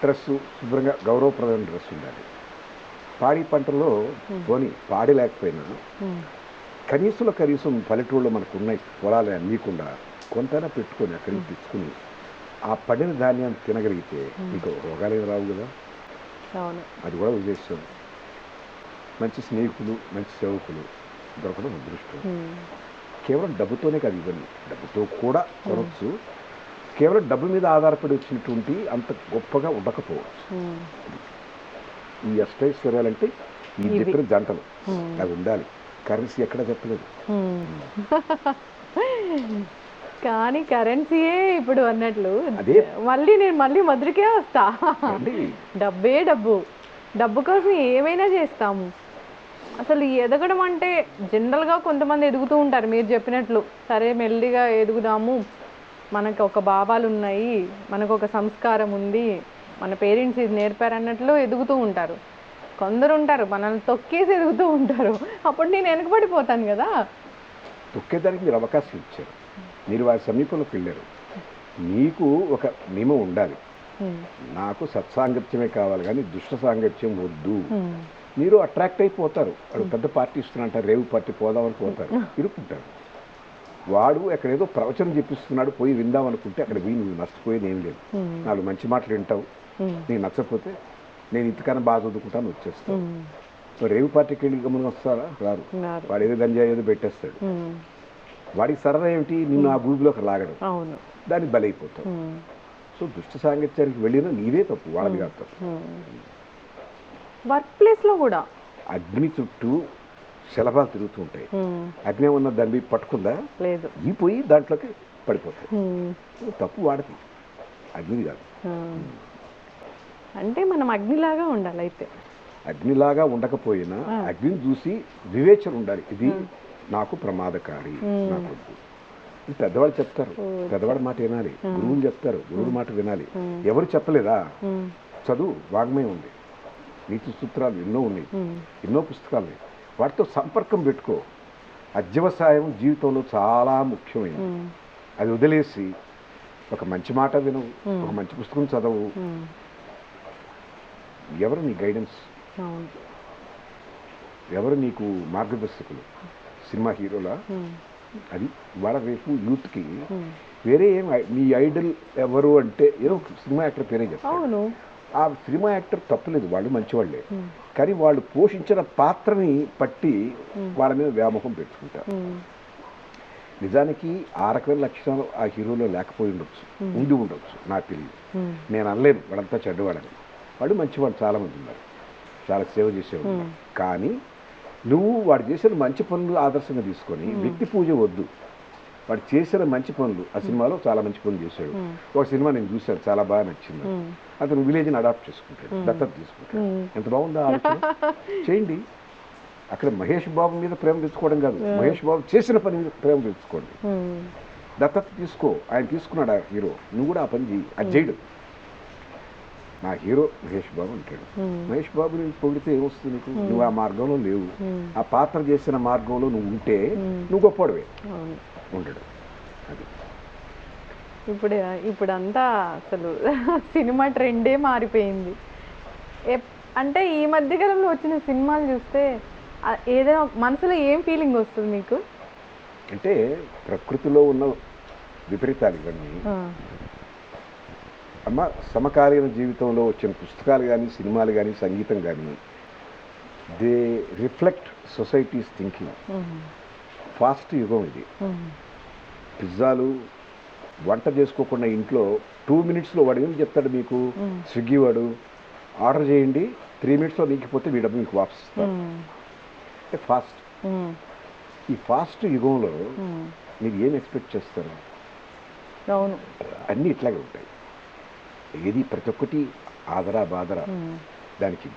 డ్రెస్సు శుభ్రంగా గౌరవప్రదమైన డ్రెస్ ఉండాలి. పాడి పంటల్లో పోనీ పాడి లేకపోయినా కనీసం పల్లెటూళ్ళు మనకు ఉన్నాయి పొలాలు అమ్మీకుండా కొంతైనా పెట్టుకొని అక్కడికి తెచ్చుకుని ఆ పడిన ధాన్యాన్ని తినగలిగితే మీకు రోగాలు రావు కదా. అది కూడా ఉద్దేశం. మంచి స్నేహితులు, మంచి సేవకులు దొరకడం అదృష్టం. కేవలం డబ్బుతోనే కాదు, ఇవన్నీ డబ్బుతో కూడా కొనవచ్చు. కేవలం డబ్బు మీద ఆధారపడి వచ్చినటువంటి అంత గొప్పగా ఉండకపోవచ్చు. ఈ అష్టైశ్వర్యాలంటే ఈ చెప్పిన జంటలు అవి ఉండాలి. కరెన్సీ ఎక్కడ చెప్పలేదు. కానీ కరెన్సీయే ఇప్పుడు అన్నట్లు నేను మధురికే వస్తా. డబ్బే డబ్బు కోసం ఏమైనా చేస్తాము. అసలు ఎదగడం అంటే జనరల్గా కొంతమంది ఎదుగుతూ ఉంటారు, మీరు చెప్పినట్లు. సరే మెల్లిగా ఎదుగుదాము, మనకు ఒక భావాలు ఉన్నాయి, మనకు ఒక సంస్కారం ఉంది, మన పేరెంట్స్ ఇది నేర్పారన్నట్లు ఎదుగుతూ ఉంటారు. కొందరు ఉంటారు మనల్ని తొక్కేసి ఎదుగుతూ ఉంటారు. అప్పుడు నేను వెనకబడిపోతాను కదా. తొక్కేదానికి మీరు అవకాశం ఇచ్చారు, మీరు వారి సమీపంలోకి వెళ్ళారు. మీకు ఒక నియమం ఉండాలి, నాకు సత్సాంగత్యమే కావాలి కానీ దుష్ట సాంగత్యం వద్దు. మీరు అట్రాక్ట్ అయిపోతారు. వాడు పెద్ద పార్టీ ఇస్తున్నట్టారు, రేవు పార్టీ పోదామని పోతారు, ఇరుక్కుంటారు. వాడు ఎక్కడ ఏదో ప్రవచనం చెప్పిస్తున్నాడు, పోయి విందాం అనుకుంటే అక్కడ విని నువ్వు నష్టపోయేది ఏం లేదు. నాలుగు మంచి మాటలు వింటావు, నీకు నచ్చకపోతే నేను ఇంతకన్నా బాగా చదువుకుంటాను వచ్చేస్తాను. రేవు పార్టీకి వెళ్ళి గమనం వస్తారా? రారు. వాడు ఏదో గంజాయి ఏదో పెట్టేస్తాడు. వాడికి సరదా ఏమిటి? నిన్ను ఆ గూబిలోకి లాగడం, దానికి బలైపోతావు. సో దుష్ట సాంగత్యానికి వెళ్ళినా నీదే తప్పు, వాళ్ళది కాదు తప్పు. వర్క్ ప్లేస్లో కూడా అగ్ని చుట్టూ శలభాలు తిరుగుతూ ఉంటాయి. అగ్ని ఉన్న దాన్ని పట్టుకుందా? లేదు. ఈ పోయి దాంట్లోకి పడిపోతాయి. తప్పు వాడిది, అగ్నిది కాదు. అంటే మనం అగ్నిలాగా ఉండాలి. అయితే అగ్నిలాగా ఉండకపోయినా అగ్నిని చూసి వివేచన ఉండాలి. ఇది నాకు ప్రమాదకారి, నాకు పెద్దవాళ్ళు చెప్తారు, పెద్దవాడి మాట వినాలి. గురువుని చెప్తారు, గురువుని మాట వినాలి. ఎవరు చెప్పలేదా? చదువు, వాగ్మయం ఉంది, నీతి సూత్రాలు ఎన్నో ఉన్నాయి, ఎన్నో పుస్తకాలు ఉన్నాయి. వాటితో సంపర్కం పెట్టుకో. అధ్యవసాయం జీవితంలో చాలా ముఖ్యమైనది. అది వదిలేసి ఒక మంచి మాట విను, ఒక మంచి పుస్తకం చదవు. ఎవరు నీ గైడెన్స్? ఎవరు నీకు మార్గదర్శకులు? సినిమా హీరోలా? అది వాళ్ళ రేపు యూత్కి వేరే ఏం నీ ఐడల్ ఎవరు అంటే ఏదో సినిమా యాక్టర్ పేరే చెప్తారు. ఆ సినిమా యాక్టర్ తప్పులేదు, వాళ్ళు మంచివాళ్ళే. కానీ వాళ్ళు పోషించిన పాత్రని పట్టి వాళ్ళ మీద వ్యామోహం పెట్టుకుంటారు. నిజానికి ఆ రకమైన లక్షణాలు ఆ హీరోలో లేకపోయి ఉండొచ్చు, ఉండి ఉండొచ్చు, నాకు తెలియదు. నేను అనలేను వాళ్ళంతా చెడ్డవాళ్ళని. వాళ్ళు మంచివాళ్ళు చాలామంది ఉన్నారు, చాలా సేవ చేసేవాళ్ళు ఉన్నారు. కానీ నువ్వు వాడు చేసిన మంచి పనులు ఆదర్శంగా తీసుకొని వ్యక్తి పూజ వద్దు. వాడు చేసిన మంచి పనులు, ఆ సినిమాలో చాలా మంచి పనులు చేశాడు. ఒక సినిమా నేను చూశాను, చాలా బాగా నచ్చింది. అతను విలేజ్ని అడాప్ట్ చేసుకుంటాడు, దత్తత తీసుకుంటాడు. ఎంత బాగుందో ఆలోచన. చేయండి. అక్కడ మహేష్ బాబు మీద ప్రేమ తెచ్చుకోవడం కాదు, మహేష్ బాబు చేసిన పని మీద ప్రేమ తెచ్చుకోండి. దత్తత తీసుకో. ఆయన తీసుకున్నాడు ఆ హీరో, నువ్వు కూడా ఆ పని చేయి. అది చేయడు. నా హీరో మహేష్ బాబు అంటాడు. మహేష్ బాబుని పొగిడితే ఏమొస్తుంది నీకు? నువ్వు ఆ మార్గంలో లేవు. ఆ పాత్ర చేసిన మార్గంలో నువ్వు ఉంటే నువ్వు గొప్పవాడివే. ఉండడు. అది ఇప్పుడంతా అసలు సినిమా ట్రెండే మారిపోయింది. అంటే ఈ మధ్యకాలంలో వచ్చిన సినిమాలు చూస్తే ఏదైనా మనసులో ఏం ఫీలింగ్ వస్తుంది మీకు? అంటే ప్రకృతిలో ఉన్న విపరీతాలు ఇవన్నీ అమ్మ. సమకాలీన జీవితంలో వచ్చిన పుస్తకాలు కానీ, సినిమాలు కానీ, సంగీతం కానీ, they reflect societies thinking. Fast యుగం ఇది. పిజ్జాలు వంట చేసుకోకుండా ఇంట్లో 2 minutesలో వాడు ఏం చెప్తాడు మీకు? స్విగ్గీ వాడు ఆర్డర్ చేయండి, 3 minutesలో నీకపోతే మీ డబ్బు మీకు వాపస్ ఇస్తాడు. అంటే ఫాస్ట్. ఈ ఫాస్ట్ యుగంలో మీరు ఏం ఎక్స్పెక్ట్ చేస్తారు? అవును, అన్నీ ఇట్లాగే ఉంటాయి. ఏది ప్రతి ఒక్కటి ఆదరా బాదరా, దానికి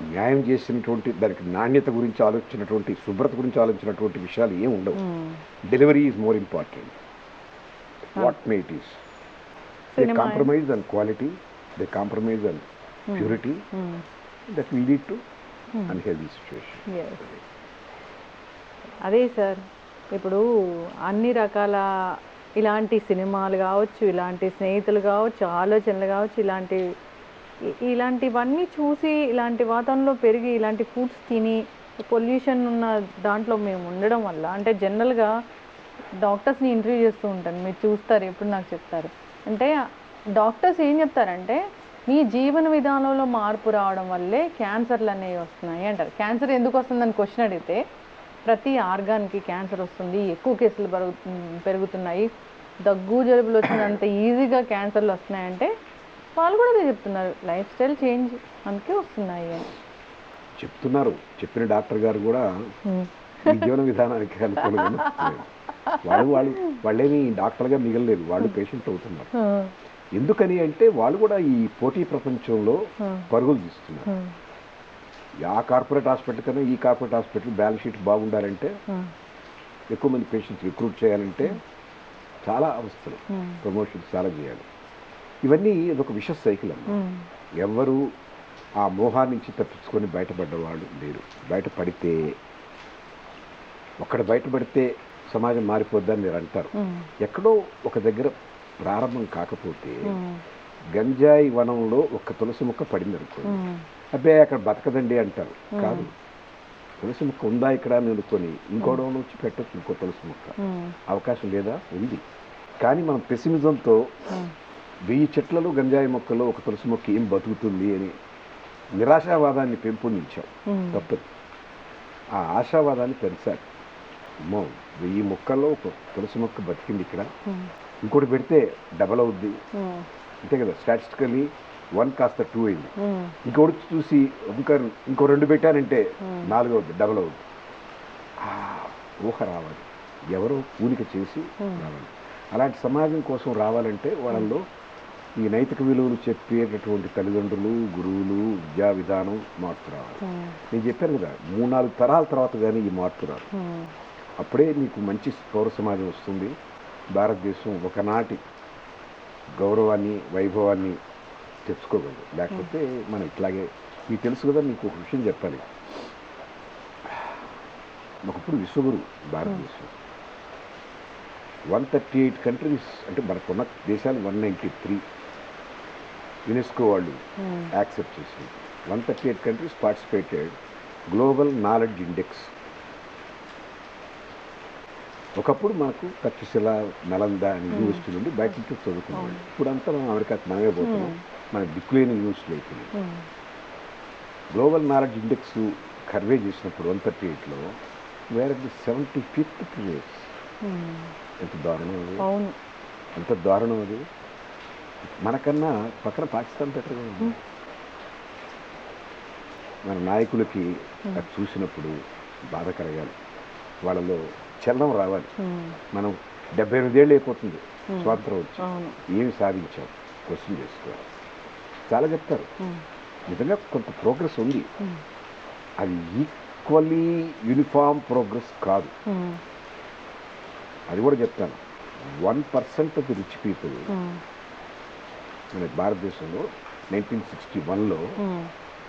న్యాయం చేసినటువంటి, దానికి నాణ్యత గురించి ఆలోచించినటువంటి, శుభ్రత గురించి ఆలోచించినటువంటి విషయాలు ఏమి ఉండవు. Delivery is more important. What may it is. They Cinema. Compromise on quality, they compromise on purity, that will lead to unhealthy situation. Yes. అదే సార్, ఇప్పుడు అన్ని రకాల ఇలాంటి సినిమాలు కావచ్చు, ఇలాంటి స్నేహితులు కావచ్చు, ఆలోచనలు కావచ్చు, ఇలాంటివన్నీ చూసి, ఇలాంటి వాతావరణంలో పెరిగి, ఇలాంటి ఫుడ్స్ తిని, పొల్యూషన్ ఉన్న దాంట్లో మేము ఉండడం వల్ల, అంటే జనరల్గా డాక్టర్స్ని ఇంటర్వ్యూ చేస్తూ ఉంటాను, మీరు చూస్తారు, ఎప్పుడు నాకు చెప్తారు అంటే, డాక్టర్స్ ఏం చెప్తారంటే మీ జీవన విధానంలో మార్పు రావడం వల్లే క్యాన్సర్లు అనేవి వస్తున్నాయి అంటారు. క్యాన్సర్ ఎందుకు వస్తుందని క్వశ్చన్ అడిగితే ప్రతి ఆర్గాన్కి క్యాన్సర్ వస్తుంది, ఎక్కువ కేసులు పెరుగుతున్నాయి, దగ్గు జలుబులు వచ్చినంత ఈజీగా క్యాన్సర్లు వస్తున్నాయంటే వాళ్ళు కూడా అదే చెప్తున్నారు, లైఫ్ స్టైల్ చేంజ్ అందుకే వస్తున్నాయి అని చెప్తున్నారు. చెప్పిన డాక్టర్ గారు కూడా ఈ జీవన విధానానికి అనుకూలంగా వాళ్ళేమి డాక్టర్గా మిగలలేదు, వాళ్ళు పేషెంట్ అవుతున్నారు. ఎందుకని అంటే వాళ్ళు కూడా ఈ పోటీ ప్రపంచంలో పరుగులు తీస్తున్నారు. ఆ కార్పొరేట్ హాస్పిటల్ కన్నా ఈ కార్పొరేట్ హాస్పిటల్ బ్యాలెన్స్ షీట్ బాగుండాలంటే, ఎక్కువ మంది పేషెంట్స్ రిక్రూట్ చేయాలంటే చాలా అవస్థలు, ప్రమోషన్స్ చాలా చేయాలి. ఇవన్నీ ఇదొక విష సైకిల్ అన్న. ఎవరు ఆ మోహాన్ని నుంచి తప్పించుకొని బయటపడ్డవాళ్ళు లేరు. బయటపడితే సమాజం మారిపోద్దని మీరు అంటారు. ఎక్కడో ఒక దగ్గర ప్రారంభం కాకపోతే, గంజాయి వనంలో ఒక తులసి మొక్క పడింది అనుకోండి, అబ్బాయి అక్కడ బతకదండి అంటారు. కాదు, తులసి మొక్క ఉందా ఇక్కడ అని అనుకొని ఇంకోవడం వచ్చి పెట్టచ్చు ఇంకో తులసి మొక్క. అవకాశం లేదా? ఉంది. కానీ మనం పెసిమిజంతో 1000 చెట్లలో గంజాయి మొక్కలో ఒక తులసి మొక్క ఏం బతుకుతుంది అని నిరాశావాదాన్ని పెంపొందించాం. తప్పదు. ఆ ఆశావాదాన్ని పెంచాలి. అమ్మో 1000 మొక్కల్లో ఒక తులసి మొక్క బతికింది ఇక్కడ, ఇంకోటి పెడితే డబల్ అవుద్ది, అంతే కదా. స్టాటిస్టికల్లీ 1 కాస్త 2 అయింది. ఇంకోటి చూసి ఇంకో 2 పెట్టానంటే 4 అవుద్ది, డబల్ అవుద్ది. ఊహ రావాలి, ఎవరో పూనిక చేసి రావాలి. అలాంటి సమాజం కోసం రావాలంటే వాళ్ళల్లో ఈ నైతిక విలువలు చెప్పేటటువంటి తల్లిదండ్రులు, గురువులు, విద్యా విధానం మార్పు రావాలి. నేను చెప్పాను కదా, 3-4 తరాల తర్వాత కానీ ఈ మార్పు రాదు. అప్పుడే మీకు మంచి పౌర సమాజం వస్తుంది. భారతదేశం ఒకనాటి గౌరవాన్ని, వైభవాన్ని తెచ్చుకోగలదు. లేకపోతే మనం ఇట్లాగే, మీకు తెలుసు కదా, మీకు ఒక విషయం చెప్పాలి. ఒకప్పుడు విశ్వగురు భారతదేశం 138 కంట్రీస్, అంటే మనకున్న దేశాలు 193 యునెస్కో వాళ్ళు యాక్సెప్ట్ చేసింది. 138 countries participated global knowledge index. ఒకప్పుడు మనకు తక్షశిల, నలంద అని యూనివర్సిటీ నుండి బయట నుంచి చదువుకున్నాం. ఇప్పుడంతా మనం అమెరికాకి మనమే పోతున్నాం, మన దిక్కులేని యూనివర్సిటీలు అయిపోయినాయి. గ్లోబల్ నాలెడ్జ్ ఇండెక్స్ కర్వే చేసినప్పుడు 138లో వేర్ ది 75th ప్లేస్. ఎంత దారుణం అది, ఎంత దారుణం అది. మనకన్నా పక్కన పాకిస్తాన్ బెటర్గా ఉంది. మన నాయకులకి అది చూసినప్పుడు బాధ కలగాలి, వాళ్ళలో చలనం రావాలి. మనం 78 ఏళ్ళు అయిపోతుంది స్వాతంత్రం వచ్చి, ఏమి సాధించాం క్వశ్చన్ చేసుకోవాలి. చాలా చెప్తారు, నిజంగా కొంత ప్రోగ్రెస్ ఉంది. అది ఈక్వల్లీ యూనిఫామ్ ప్రోగ్రెస్ కాదు. అది కూడా చెప్తాను. 1% ఆఫ్ ది రిచ్ పీపుల్ మన భారతదేశంలో 1961లో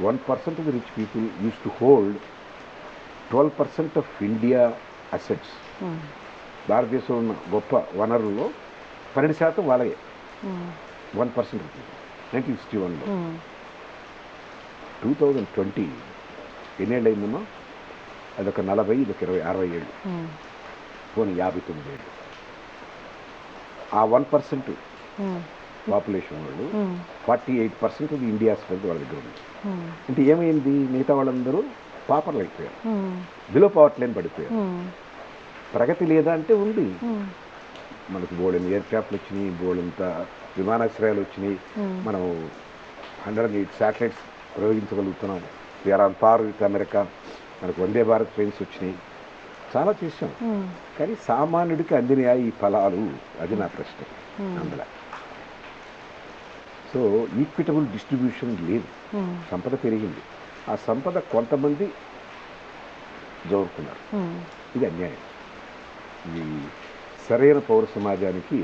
1% of the rich people use to hold 12% of India assets. భారతదేశంలో ఉన్న గొప్ప వనరుల్లో 12% వాళ్ళే. 1% 1961లో. 2020 ఎన్నేళ్ళు అయిందమ్మా? అదొక 40, ఇదొక 20, 60 ఏళ్ళు, పోనీ 59 ఏళ్ళు. ఆ 1% పాపులేషన్ వాళ్ళు 48% ఆఫ్ ఇండియా స్ట్రెంత్ వాళ్ళ దగ్గర ఉంది. అంటే ఏమైంది? మిగతా వాళ్ళందరూ పాపర్లు అయిపోయారు, బిలో పవర్టీ లైన్ పడిపోయారు. ప్రగతి లేదా అంటే ఉంది. మనకు బోల్డెన్ ఎయిర్క్రాఫ్ట్లు వచ్చినాయి, బోల్డెంత విమానాశ్రయాలు వచ్చినాయి, మనం 108 శాటిలైట్స్ ప్రయోగించగలుగుతున్నాం, we are on par with America, మనకు వందే భారత్ ట్రైన్స్ వచ్చినాయి, చాలా చేసాం. కానీ సామాన్యుడికి అందినయా ఈ ఫలాలు? అది నా ప్రశ్న. అందులో సో ఈక్విటబుల్ డిస్ట్రిబ్యూషన్ లేదు. సంపద పెరిగింది, ఆ సంపద కొంతమంది జోరుకున్నారు. ఇది అన్యాయం. ఇది సరైన పౌర సమాజానికి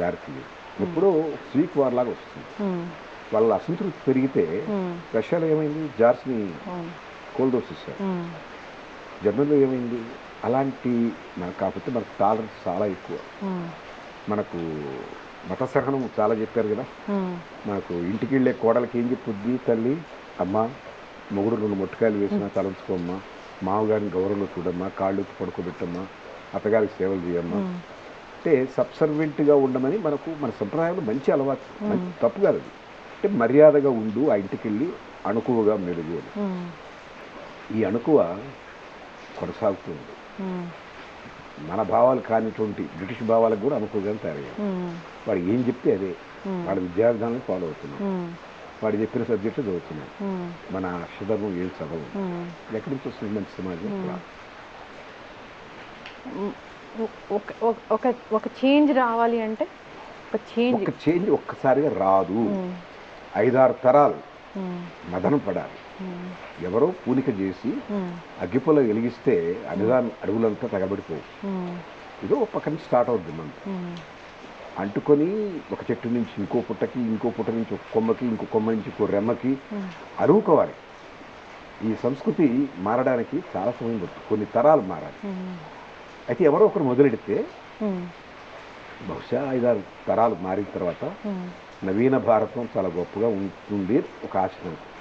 దారి తీయదు. ఎప్పుడో స్వీక్ వార్ లాగా వస్తుంది. వాళ్ళ అసంతృప్తి పెరిగితే రష్యాలో ఏమైంది, జార్స్ని కోల్దోసేసారు. జర్మనీలో ఏమైంది, అలాంటి మనకు కాకపోతే మనకు టాలరెన్స్ చాలా ఎక్కువ. మనకు మత సహనం చాలా చెప్పారు కదా. మనకు ఇంటికి వెళ్ళే కోడలకి ఏం చెప్పుద్ది తల్లి, అమ్మ మొగుడు 2 మొట్టకాయలు వేసినా తలంచుకోమ్మా, మామగారిని గౌరవంగా చూడమ్మా, కాళ్ళు పడుకోబెట్టమ్మా, అత్తగారికి సేవలు చేయమ్మా. అంటే సబ్సర్వెంట్గా ఉండమని మనకు మన సంప్రదాయంలో మంచి అలవాటు, మంచి తప్పు కాదు అది. అంటే మర్యాదగా ఉండు, ఆ ఇంటికి వెళ్ళి అణుకువగా మెరుగు అని. ఈ అణుకువ కొనసాగుతుంది. మన భావాలు కానిటువంటి బ్రిటిష్ భావాలకు కూడా అనుకూలంగా తయారయ్యాయి. వాడు ఏం చెప్తే అదే, వాడి విద్యార్థాలను ఫాలో అవుతున్నాం, వాడు చెప్పిన సబ్జెక్టు చదువుతున్నాం. మన అక్షధర్మం ఏం చదవం. ఎక్కడి నుంచి వస్తుంది మంచి సమాజం? ఒక చేంజ్ రావాలి అంటే ఒక చేంజ్ ఒక్కసారిగా రాదు. 5-6 తరాలు మదనం పడాలి. ఎవరో పూనిక చేసి అగ్గిపుల్ల వెలిగిస్తే అనుదాన అడవులంతా తగబడిపోవు. ఇదో ఒక పక్క నుంచి స్టార్ట్ అవుద్ది మనకు. అంటుకొని ఒక చెట్టు నుంచి ఇంకో పుట్టకి, ఇంకో పుట్ట నుంచి ఒక కొమ్మకి, ఇంకో కొమ్మ నుంచి ఇంకో రెమ్మకి అరువుకోవాలి. ఈ సంస్కృతి మారడానికి చాలా సమయం పడుతుంది, కొన్ని తరాలు మారాలి. అయితే ఎవరో ఒకరు మొదలెడితే బహుశా 5-6 తరాలు మారిన తర్వాత నవీన భారతం చాలా గొప్పగా ఉంటుంది ఒక ఆశ.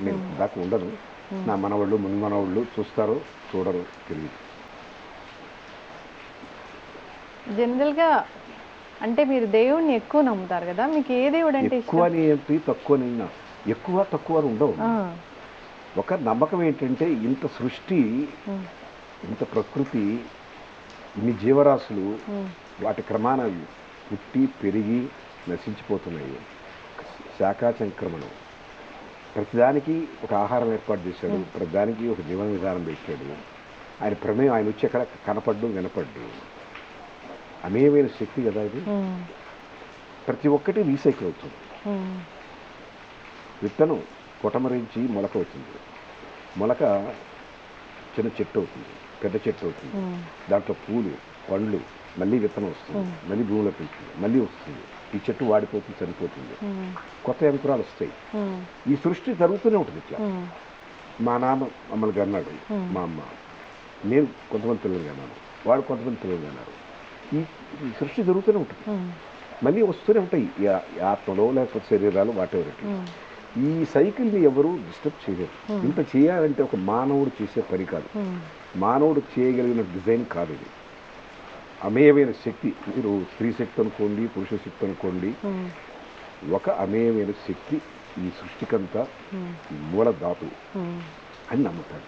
నేను దాకా ఉండదు. నా మనవాళ్ళు మున్మనవాళ్ళు చూస్తారో చూడరో తెలియదు. జనరల్గా అంటే మీరు దేవుడిని ఎక్కువ నమ్ముతారు కదా, మీకు ఏ దేవుడు అంటే ఎక్కువ అని ఏంటి, తక్కువ అని, ఎక్కువ తక్కువ అని ఉండవు. ఒక నమ్మకం ఏంటంటే ఇంత సృష్టి, ఇంత ప్రకృతి, ఇన్ని జీవరాశులు వాటి క్రమాన పుట్టి పెరిగి నశించిపోతున్నాయి. శాఖా సంక్రమణం, ప్రతిదానికి ఒక ఆహారం ఏర్పాటు చేశాడు, ప్రతిదానికి ఒక జీవన విధానం పెట్టాడు. ఆయన ప్రమేయం, ఆయన వచ్చి ఎక్కడ కనపడ్డు వినపడ్డు. అమేయమైన శక్తి కదా ఇది. ప్రతి ఒక్కటి రీసైకిల్ అవుతుంది. విత్తనం పొటమరించి మొలక అవుతుంది, మొలక చిన్న చెట్టు అవుతుంది, పెద్ద చెట్టు అవుతుంది, దాంట్లో పూలు పండ్లు, మళ్ళీ విత్తనం వస్తుంది, మళ్ళీ భూమిలోకి వెళ్తుంది, మళ్ళీ వస్తుంది. ఈ చెట్టు వాడిపోతుంది, చనిపోతుంది, కొత్త యంత్రాలు వస్తాయి. ఈ సృష్టి జరుగుతూనే ఉంటుంది ఇట్లా. మా నాన్న మమ్మల్ని అన్నాడు, మా అమ్మ, నేను కొంతమంది పిల్లలు అన్నాను, వాడు కొంతమంది పిల్లలు అన్నారు. ఈ సృష్టి జరుగుతూనే ఉంటుంది, మళ్ళీ వస్తూనే ఉంటాయి ఈ ఆత్మలో లేకపోతే శరీరాలు వాటెవర్. ఈ సైకిల్ని ఎవరు డిస్టర్బ్ చేయలేరు. ఇంత చేయాలంటే ఒక మానవుడు చేసే పని కాదు, మానవుడు చేయగలిగిన డిజైన్ కాదు ఇది. అమేయమైన శక్తి, మీరు స్త్రీ శక్తి అనుకోండి, పురుష శక్తి అనుకోండి, ఒక అమేయమైన శక్తి ఈ సృష్టికంతా మూల దాతు అని నమ్ముతాడు.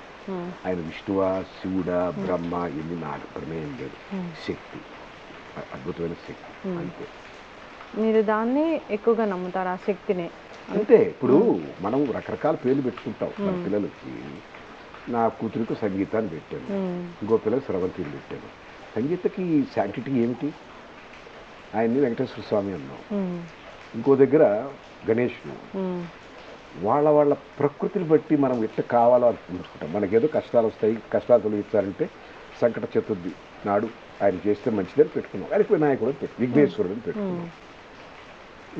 ఆయన విష్ణువా, శివుడా, బ్రహ్మ, ఎన్ని నాకు ప్రమేయం లేదు, శక్తి, అద్భుతమైన శక్తి అంతే. మీరు దాన్ని ఎక్కువగా నమ్ముతారు, ఆ శక్తిని అంతే. ఇప్పుడు మనం రకరకాల పేర్లు పెట్టుకుంటాం మన పిల్లలకి. నా కూతురికి సంగీతాన్ని పెట్టాను, ఇంకో పిల్లకి స్రవంతిని పెట్టాను. సంగీతకి శాంటిటీ ఏమిటి? ఆయన్ని వెంకటేశ్వర స్వామి అన్నాం, ఇంకో దగ్గర గణేషుడు. వాళ్ళ వాళ్ళ ప్రకృతిని బట్టి మనం ఎట్లా కావాలో అనుకుంటాం. మనకేదో కష్టాలు వస్తాయి, కష్టాలు తొలగిస్తారంటే సంకట చతుర్థి నాడు ఆయన చేస్తే మంచిదని పెట్టుకున్నాం. ఆయనకి వినాయకుడు అని విఘ్నేశ్వరుడు అని పెట్టుకున్నాం.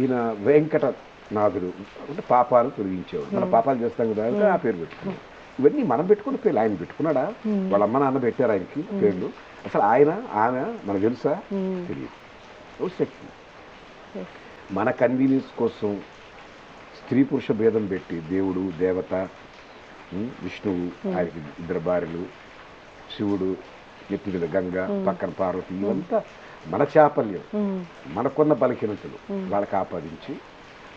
ఈయన వెంకటనాథుడు అంటే పాపాలు తొలగించేవాడు. మన పాపాలు చేస్తాం కదా అంటే ఆ పేరు పెట్టుకున్నాం. ఇవన్నీ మనం పెట్టుకున్న పేర్లు. ఆయన పెట్టుకున్నాడా? వాళ్ళ అమ్మ నాన్న పెట్టారు ఆయనకి పేర్లు. అసలు ఆయన ఆమె మనకు తెలుసా? తెలియదు. శక్తి మన కన్వీనియన్స్ కోసం స్త్రీ పురుష భేదం పెట్టి దేవుడు, దేవత, విష్ణువు, ఆయనకి 2 భార్యలు, శివుడు, ఎత్తి మీద గంగ, పక్కన పార్వతి, ఇవంతా మన చాపల్యం, మనకున్న బలహీనతలు వాళ్ళకి ఆపాదించి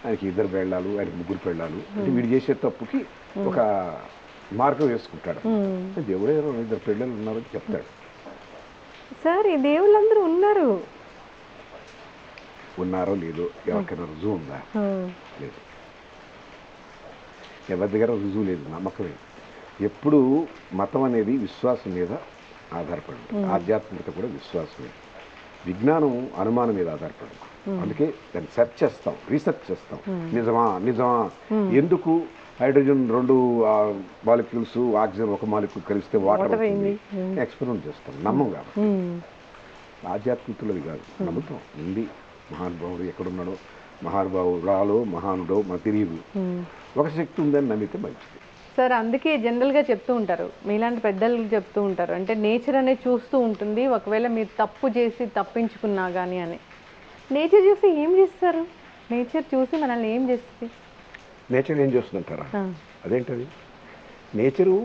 ఆయనకి 2 పెళ్ళాలు, ఆయనకి 3 పెళ్ళాలు. అంటే వీడు చేసే తప్పుకి ఒక మార్గం వేసుకుంటాడు. దేవుడే 2 పెళ్ళాలు ఉన్నారని చెప్తాడు. సార్ ఈ దేవుళ్ళందరూ ఉన్నారో లేదో ఎవరికైనా రుజువు ఉందా? లేదు. ఎవరి దగ్గర రుజువు లేదు, నమ్మకమే. ఎప్పుడు మతం అనేది విశ్వాసం మీద ఆధారపడి ఉంటుంది. ఆధ్యాత్మికత కూడా విశ్వాసమే. విజ్ఞానం అనుమానం మీద ఆధారపడి, అందుకే దాన్ని సెర్చ్ చేస్తాం, రీసెర్చ్ చేస్తాం. నిజమా నిజమా, ఎందుకు హైడ్రోజన్ 2 మాలిక్యూల్స్, ఆక్సిజన్ 1 మాలిక్యూల్ కలిస్తే వాటర్ అవుతుంది, ఎక్స్పెరిమెంట్ చేస్తాం. నమ్మం కాబట్టి. ఆధ్యాత్మికతలు కాదు, నమ్ముతాం, ఉంది మహానుభావుడు ఎక్కడున్నాడో, మహానుభావురాలో మహానుడో మనకు తెలియదు. ఒక శక్తి ఉందని నమ్మితే మంచిది. సార్ అందుకే జనరల్గా చెప్తూ ఉంటారు, మీలాంటి పెద్దలు చెప్తూ ఉంటారు, అంటే నేచర్ అనేది చూస్తూ ఉంటుంది, ఒకవేళ మీరు తప్పు చేసి తప్పించుకున్నా కానీ అని. నేచర్ చూసి ఏం చేస్తారు? నేచర్ చూసి మనల్ని ఏం చేస్తుంది? నేచర్ ఏం చేస్తుందంటారా? అదేంటది? నేచరు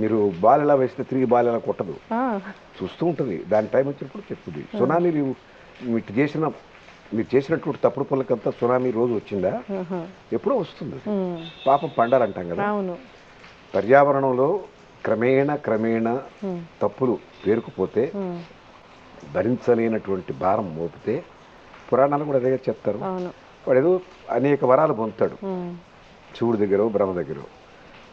మీరు బాల్ ఎలా వేస్తే తిరిగి బాల్ ఎలా కొట్టదు, చూస్తూ ఉంటుంది. దాని టైం వచ్చినప్పుడు చెప్తుంది. సునామీ మీరు చేసినటువంటి తప్పుడు పనులకంతా సునామీ రోజు వచ్చిందా? ఎప్పుడో వస్తుంది. పాపం పండారంటాం కదా. పర్యావరణంలో క్రమేణ తప్పులు పేరుకుపోతే, భరించలేనటువంటి భారం మోపితే, పురాణాలు కూడా అదే చెప్తారు. వాడు ఏదో అనేక వరాలు పొందుతాడు, శివుడి దగ్గర బ్రహ్మ దగ్గర.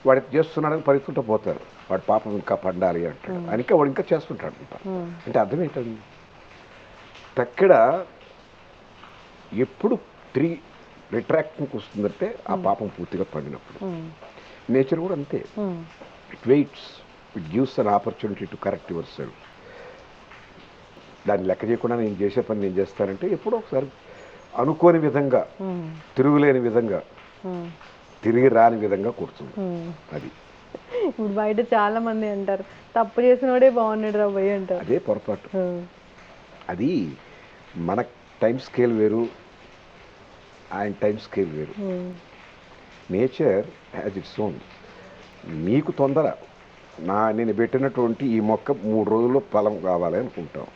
వాడు చేస్తున్నాడని పరిస్థితుంటే పోతారు. వాడు పాపం ఇంకా పండాలి అంటాడు, అని వాడు ఇంకా చేస్తుంటాడు. అంటే అర్థం ఏంటది? తక్కడ ఎప్పుడు తిరిగి రిట్రాక్టింగ్కి వస్తుందంటే ఆ పాపం పూర్తిగా పండినప్పుడు. నేచర్ కూడా అంతే. It weights, it gives an opportunity to correct your self. దాన్ని లెక్క చేయకుండా నేను చేసే పని నేను చేస్తానంటే ఎప్పుడో ఒకసారి అనుకోని విధంగా, తిరుగులేని విధంగా, తిరిగి రాని విధంగా కూర్చుంది. అది ఇప్పుడు బయట చాలా మంది అంటారు, తప్పు చేసినోడే బాగున్నాడు రా భయ్ అంటారు. అదే పొరపాటు. అది మన టైం స్కేల్ వేరు, ఆయన టైం స్కేల్ వేరు. Nature has its own. మీకు తొందర, నేను పెట్టినటువంటి ఈ మొక్క 3 రోజుల్లో ఫలం కావాలి అనుకుంటాం.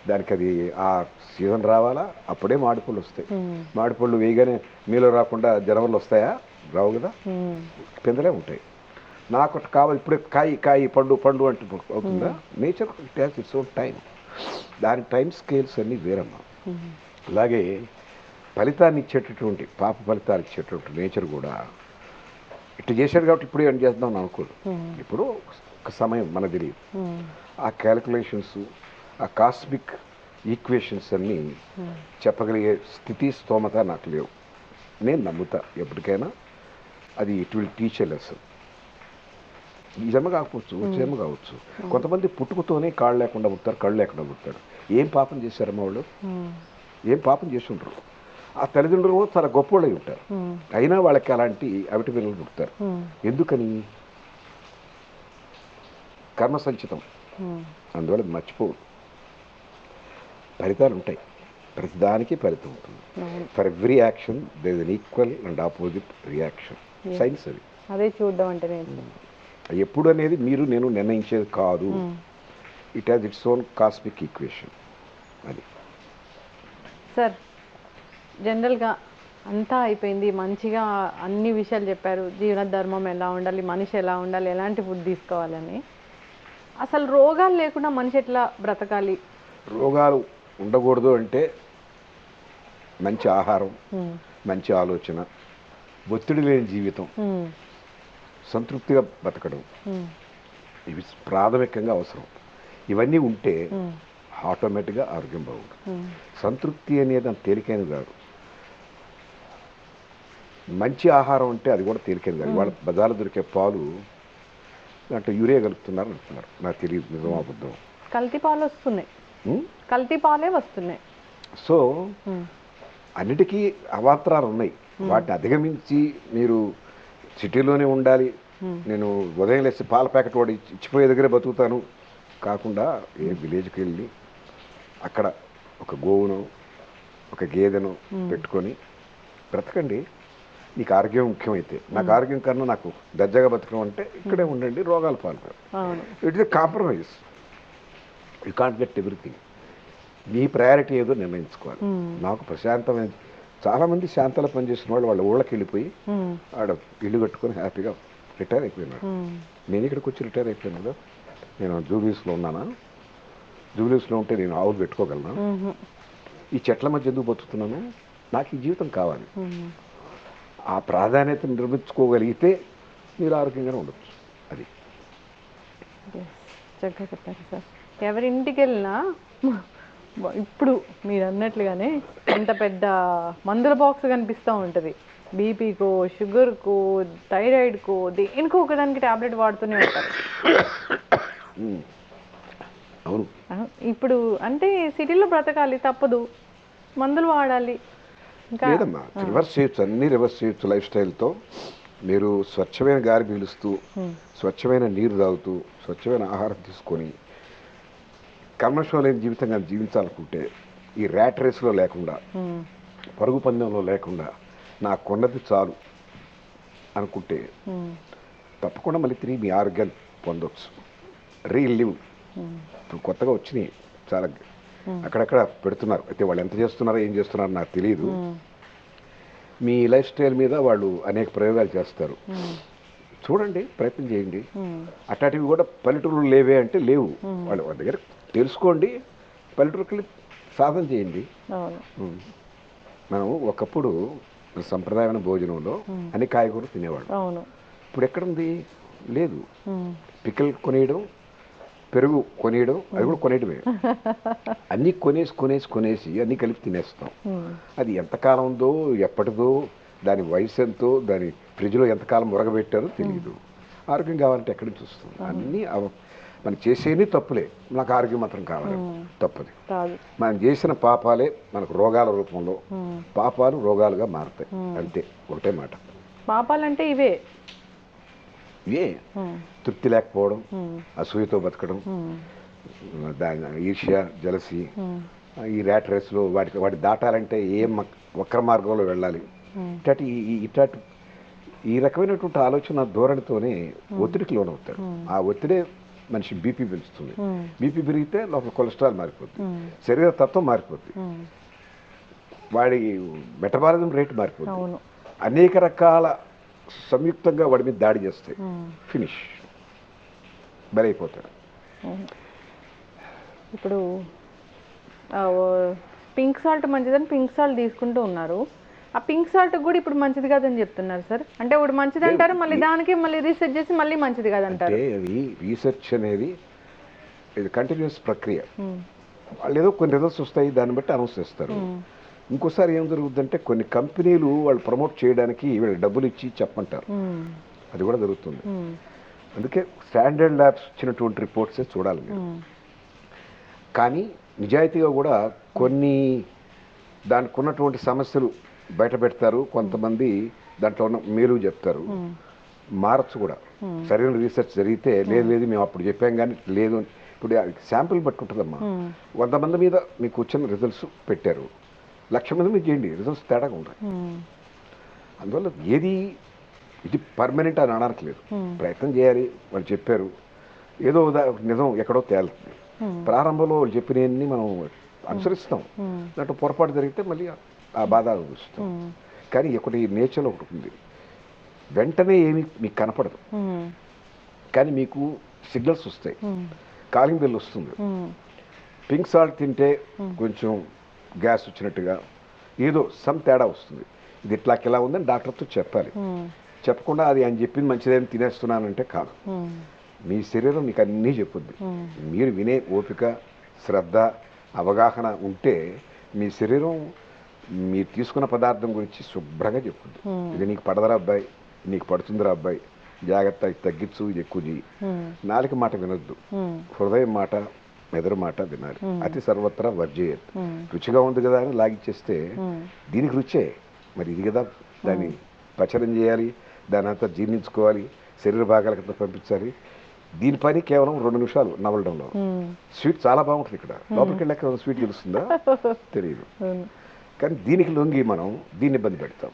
దానికి అది ఆ సీజన్ రావాలా, అప్పుడే మామిడిపళ్ళు వస్తాయి. మామిడిపళ్ళు వేయగానే మీలో రాకుండా జనవరిలో వస్తాయా? రావు కదా, పిందలే ఉంటాయి. నాకు కావాలి ఇప్పుడే కాయి పండు అంటే అవుతుందా? Nature it has its own time. దాని టైం స్కేల్స్ అన్నీ వేరమ్మా. అలాగే ఫలితాన్ని ఇచ్చేటటువంటి, పాప ఫలితాలు ఇచ్చేటటువంటి నేచర్ కూడా ఇట్లా చేశాడు కాబట్టి ఇప్పుడు ఏం చేద్దాం అని అనుకోదు. ఇప్పుడు ఒక సమయం మనకు తెలియదు. ఆ క్యాలిక్యులేషన్స్, ఆ కాస్మిక్ ఈక్వేషన్స్ అన్నీ చెప్పగలిగే స్థితి, స్తోమత నాకు లేవు. నేను నమ్ముతా ఎప్పటికైనా అది it will teach a lesson. ఈ జన్మ కాకపోవచ్చు, వచ్చే జన్మ కావచ్చు. కొంతమంది పుట్టుకతోనే కాళ్ళు లేకుండా పుడతారు, కళ్ళు లేకుండా పుడతారు. ఏం పాపం చేశారమ్మా వాళ్ళు? ఏం పాపం చేసి ఉంటారు? ఆ తల్లిదండ్రులు చాలా గొప్పవాళ్ళు అయి ఉంటారు, అయినా వాళ్ళకి అలాంటి అవిటి పిల్లలు పుడతారు. ఎందుకని? కర్మ సంచితం. అందువల్ల మర్చిపోవు. ఫలితాలు ఉంటాయి, ప్రతిదానికి ఫలితం ఉంటుంది. For every action there is an equal and opposite reaction. Science అది. అదే చూడడం అంటే ఎప్పుడు అనేది మీరు నేను నిర్ణయించేది కాదు. It has its own cosmic equation. అది సార్. జనరల్గా అంతా అయిపోయింది, మంచిగా అన్ని విషయాలు చెప్పారు, జీవన ధర్మం ఎలా ఉండాలి, మనిషి ఎలా ఉండాలి, ఎలాంటి ఫుడ్ తీసుకోవాలని. అసలు రోగాలు లేకుండా మనిషి ఎట్లా బ్రతకాలి? రోగాలు ఉండకూడదు అంటే మంచి ఆహారం, మంచి ఆలోచన, ఒత్తిడి లేని జీవితం, సంతృప్తిగా బతకడం, ఇవి ప్రాథమికంగా అవసరం. ఇవన్నీ ఉంటే ఆటోమేటిక్గా ఆరోగ్యం బాగుంటుంది. సంతృప్తి అనేది అంత తేలికైనది కాదు. మంచి ఆహారం అంటే అది కూడా తేలికైనది కాదు. వాళ్ళ బజార్లో దొరికే పాలు దాంట్లో యూరియా కలుపుతున్నారు అంటున్నారు. నాకు తెలియదు నిజమా అబద్ధం. కల్తీ పాలు వస్తున్నాయి, కల్తీ పాలే వస్తున్నాయి. సో అన్నిటికీ అవాంతరాలు ఉన్నాయి. వాటిని అధిగమించి మీరు సిటీలోనే ఉండాలి, నేను ఉదయం లేసి పాల ప్యాకెట్ వాడు ఇచ్చిపోయే దగ్గరే బతుకుతాను కాకుండా, ఏ విలేజ్కి వెళ్ళి అక్కడ ఒక గోవును, ఒక గేదెను పెట్టుకొని బ్రతకండి. నీకు ఆరోగ్యం ముఖ్యమైతే, నాకు ఆరోగ్యం కన్నా నాకు దర్జాగా బతకడం అంటే ఇక్కడే ఉండండి, రోగాలు పాల్గొరు. It is a compromise. You can't get everything. నీ ప్రయారిటీ ఏదో నిర్ణయించుకోవాలి. నాకు ప్రశాంతమైన, చాలామంది శాంతలో పనిచేసిన వాళ్ళు వాళ్ళ ఊళ్ళకి వెళ్ళిపోయి ఆడ ఇల్లు కట్టుకొని హ్యాపీగా రిటైర్ అయిపోయినాడు. నేను ఇక్కడికి వచ్చి రిటైర్ అయిపోయాను కదా. నేను జూబ్లీస్లో ఉన్నానా? జూబ్లీస్లో ఉంటే నేను ఆవులు పెట్టుకోగలను? ఈ చెట్ల మధ్య ఎందుకు బతుకుతున్నాను? నాకు ఈ జీవితం కావాలి. ఆ ప్రాధాన్యత నిర్మించుకోగలిగితే మీరు ఆరోగ్యంగానే ఉండొచ్చు. అది చక్కగా చెప్పారు సార్. ఎవరింటికి వెళ్ళినా ఇప్పుడు మీరు అన్నట్లుగానే అంత పెద్ద మందుల బాక్స్ కనిపిస్తూ ఉంటుంది. బీపీకో, షుగర్కో, థైరాయిడ్కో, దేనికో ఒకదానికి ట్యాబ్లెట్ వాడుతూనే ఉంటారు. అవును. ఇప్పుడు అంటే సిటీలో బ్రతకాలి, తప్పదు. మందులు వాడాలి. ఇంకా లేదమ్మా, రివర్స్ చేయొచ్చు, అన్నీ రివర్స్ చేయొచ్చు లైఫ్ స్టైల్తో. మీరు స్వచ్ఛమైన గాలి పీలుస్తూ, స్వచ్ఛమైన నీరు తాగుతూ, స్వచ్ఛమైన ఆహారం తీసుకొని కల్మషం లేని జీవితంగా జీవించాలనుకుంటే, ఈ ర్యాట్ రేస్లో లేకుండా, పరుగు పందెంలో లేకుండా నాకు కొన్నది చాలు అనుకుంటే తప్పకుండా మళ్ళీ తిరిగి మీ ఆరోగ్యాన్ని పొందవచ్చు. రీలివ్ ఇప్పుడు కొత్తగా వచ్చినాయి చాలా, అక్కడక్కడ పెడుతున్నారు. అయితే వాళ్ళు ఎంత చేస్తున్నారో ఏం చేస్తున్నారో నాకు తెలియదు. మీ లైఫ్ స్టైల్ మీద వాళ్ళు అనేక ప్రయోగాలు చేస్తారు. చూడండి, ప్రయత్నం చేయండి. అట్లాంటివి కూడా పల్లెటూరు లేవే అంటే లేవు. వాళ్ళ దగ్గర తెలుసుకోండి, పల్లెటూరుకి సాధన చేయండి. మనం ఒకప్పుడు సంప్రదాయమైన భోజనంలో అన్ని కాయగూరలు తినేవాడు. ఇప్పుడు ఎక్కడుంది? లేదు. పిక్కలు కొనేయడం, పెరుగు కొనేయడం, అది కూడా కొనేయడమే. అన్నీ కొనేసి అన్నీ కలిపి తినేస్తాం. అది ఎంతకాలం ఉందో, ఎప్పటిదో, దాని వయసు ఎంతో, దాని ఫ్రిడ్జ్లో ఎంతకాలం మురగబెట్టారో తెలియదు. ఆరోగ్యం కావాలంటే ఎక్కడి నుంచి వస్తుంది? అన్నీ మనం చేసేవి తప్పులే, నాకు ఆరోగ్యం మాత్రం కావాలి, తప్పది. మనం చేసిన పాపాలే మనకు రోగాల రూపంలో, పాపాలు రోగాలుగా మారుతాయి. అంతే, ఒకటే మాట. పాపాలంటే ఇవే తృప్తి లేకపోవడం, అసూయతో బతకడం, దాని ఈర్ష్య, జలసి, ఈ ర్యాట్ రేస్లో వాటి దాటాలంటే వక్ర మార్గంలో వెళ్ళాలి. ఇట్లాంటి ఈ రకమైనటువంటి ఆలోచన ధోరణితోనే ఒత్తిడికి లోనవుతాడు. ఆ ఒత్తిడే మనిషి బీపీ పెంచుతుంది. బీపీ పెరిగితే లోపల కొలెస్ట్రాల్ మారిపోతుంది, శరీర తత్వం మారిపోతుంది, వాడి మెటబాలిజం రేటు మారిపోతుంది. అనేక రకాల సంయుక్తంగా వాడి మీద దాడి చేస్తాయి. ఫినిష్, బలైపోతాడు. ఇప్పుడు పింక్ సాల్ట్ మంచిదని పింక్ సాల్ట్ తీసుకుంటూ ఉన్నారు. ఆ పింక్ సాల్ట్ కూడా ఇప్పుడు మంచిది కాదని చెప్తున్నారు సార్. అంటే ఇప్పుడు మంచిది అంటారు, మళ్ళీ దానికి మళ్ళీ రీసెర్చ్ చేసి మళ్ళీ మంచిది కాదంటారు. అది రీసెర్చ్ అనేది ఇది కంటిన్యూస్ ప్రక్రియ. వాళ్ళు ఏదో కొన్ని రిజల్ట్స్ వస్తాయి, దాన్ని బట్టి అనౌన్స్ చేస్తారు. ఇంకోసారి ఏం జరుగుతుందంటే కొన్ని కంపెనీలు వాళ్ళు ప్రమోట్ చేయడానికి వీళ్ళు డబ్బులు ఇచ్చి చెప్పంటారు. అది కూడా జరుగుతుంది. అందుకే స్టాండర్డ్ ల్యాబ్స్ ఇచ్చినటువంటి రిపోర్ట్సే చూడాలి మీరు. కానీ నిజాయితీగా కూడా కొన్ని దానికి ఉన్నటువంటి సమస్యలు బయట పెడతారు. కొంతమంది దాంట్లో ఉన్న మేలు చెప్తారు, మారచ్చు కూడా. సరైన రీసెర్చ్ జరిగితే లేదు మేము అప్పుడు చెప్పాం కానీ లేదు. ఇప్పుడు శాంపిల్ బట్టి ఉంటుందమ్మా. 100 మంది మీద మీకు వచ్చిన రిజల్ట్స్ పెట్టారు, 1,00,000 మంది మీద చేయండి, రిజల్ట్స్ తేడాగా ఉంటాయి. అందువల్ల ఇది పర్మనెంట్ అని అనడానికి లేదు. ప్రయత్నం చేయాలి. వాళ్ళు చెప్పారు, ఏదో నిజం ఎక్కడో తేలుతుంది. ప్రారంభంలో వాళ్ళు చెప్పినవన్నీ మనం అనుసరిస్తాం, దాంట్లో పొరపాటు జరిగితే మళ్ళీ ఆ బాధ చూస్తాం. కానీ ఒకటి నేచర్లో ఒకటి ఉంది, వెంటనే ఏమి మీకు కనపడదు, కానీ మీకు సిగ్నల్స్ వస్తాయి, కాలింగ్ బెల్ వస్తుంది. పింక్ సాల్ట్ తింటే కొంచెం గ్యాస్ వచ్చినట్టుగా ఏదో సమ్ తేడా వస్తుంది. ఇది ఇట్లా ఉందని డాక్టర్తో చెప్పాలి. చెప్పకుండా అది ఆయన చెప్పింది మంచిదేని తినేస్తున్నానంటే కాదు. మీ శరీరం మీకు అన్నీ చెప్పుద్ది. మీరు వినే ఓపిక, శ్రద్ధ, అవగాహన ఉంటే మీ శరీరం మీరు తీసుకున్న పదార్థం గురించి శుభ్రంగా చెప్పుద్ది. ఇది నీకు పడదరా అబ్బాయి, నీకు పడుతుందిరా అబ్బాయి, జాగ్రత్త, ఇది తగ్గించు, ఇది ఎక్కువ చేయి. నాలుక మాట వినొద్దు, హృదయం మాట, మెదడు మాట వినాలి. అతి సర్వత్రా వర్జేయత్. రుచిగా ఉంది కదా అని లాగిచ్చేస్తే దీనికి రుచే, మరి ఇది కదా దాన్ని పచనం చేయాలి, దాని అంతా జీర్ణించుకోవాలి, శరీర భాగాలకంతా పంపించాలి. దీని పని కేవలం 2 నిమిషాలు నవలడంలో. స్వీట్ చాలా బాగుంటుంది. ఇక్కడ లోపలికి వెళ్ళాక స్వీట్ తెలుస్తుందా? తెలియదు. కానీ దీనికి లొంగి మనం దీన్ని ఇబ్బంది పెడతాం.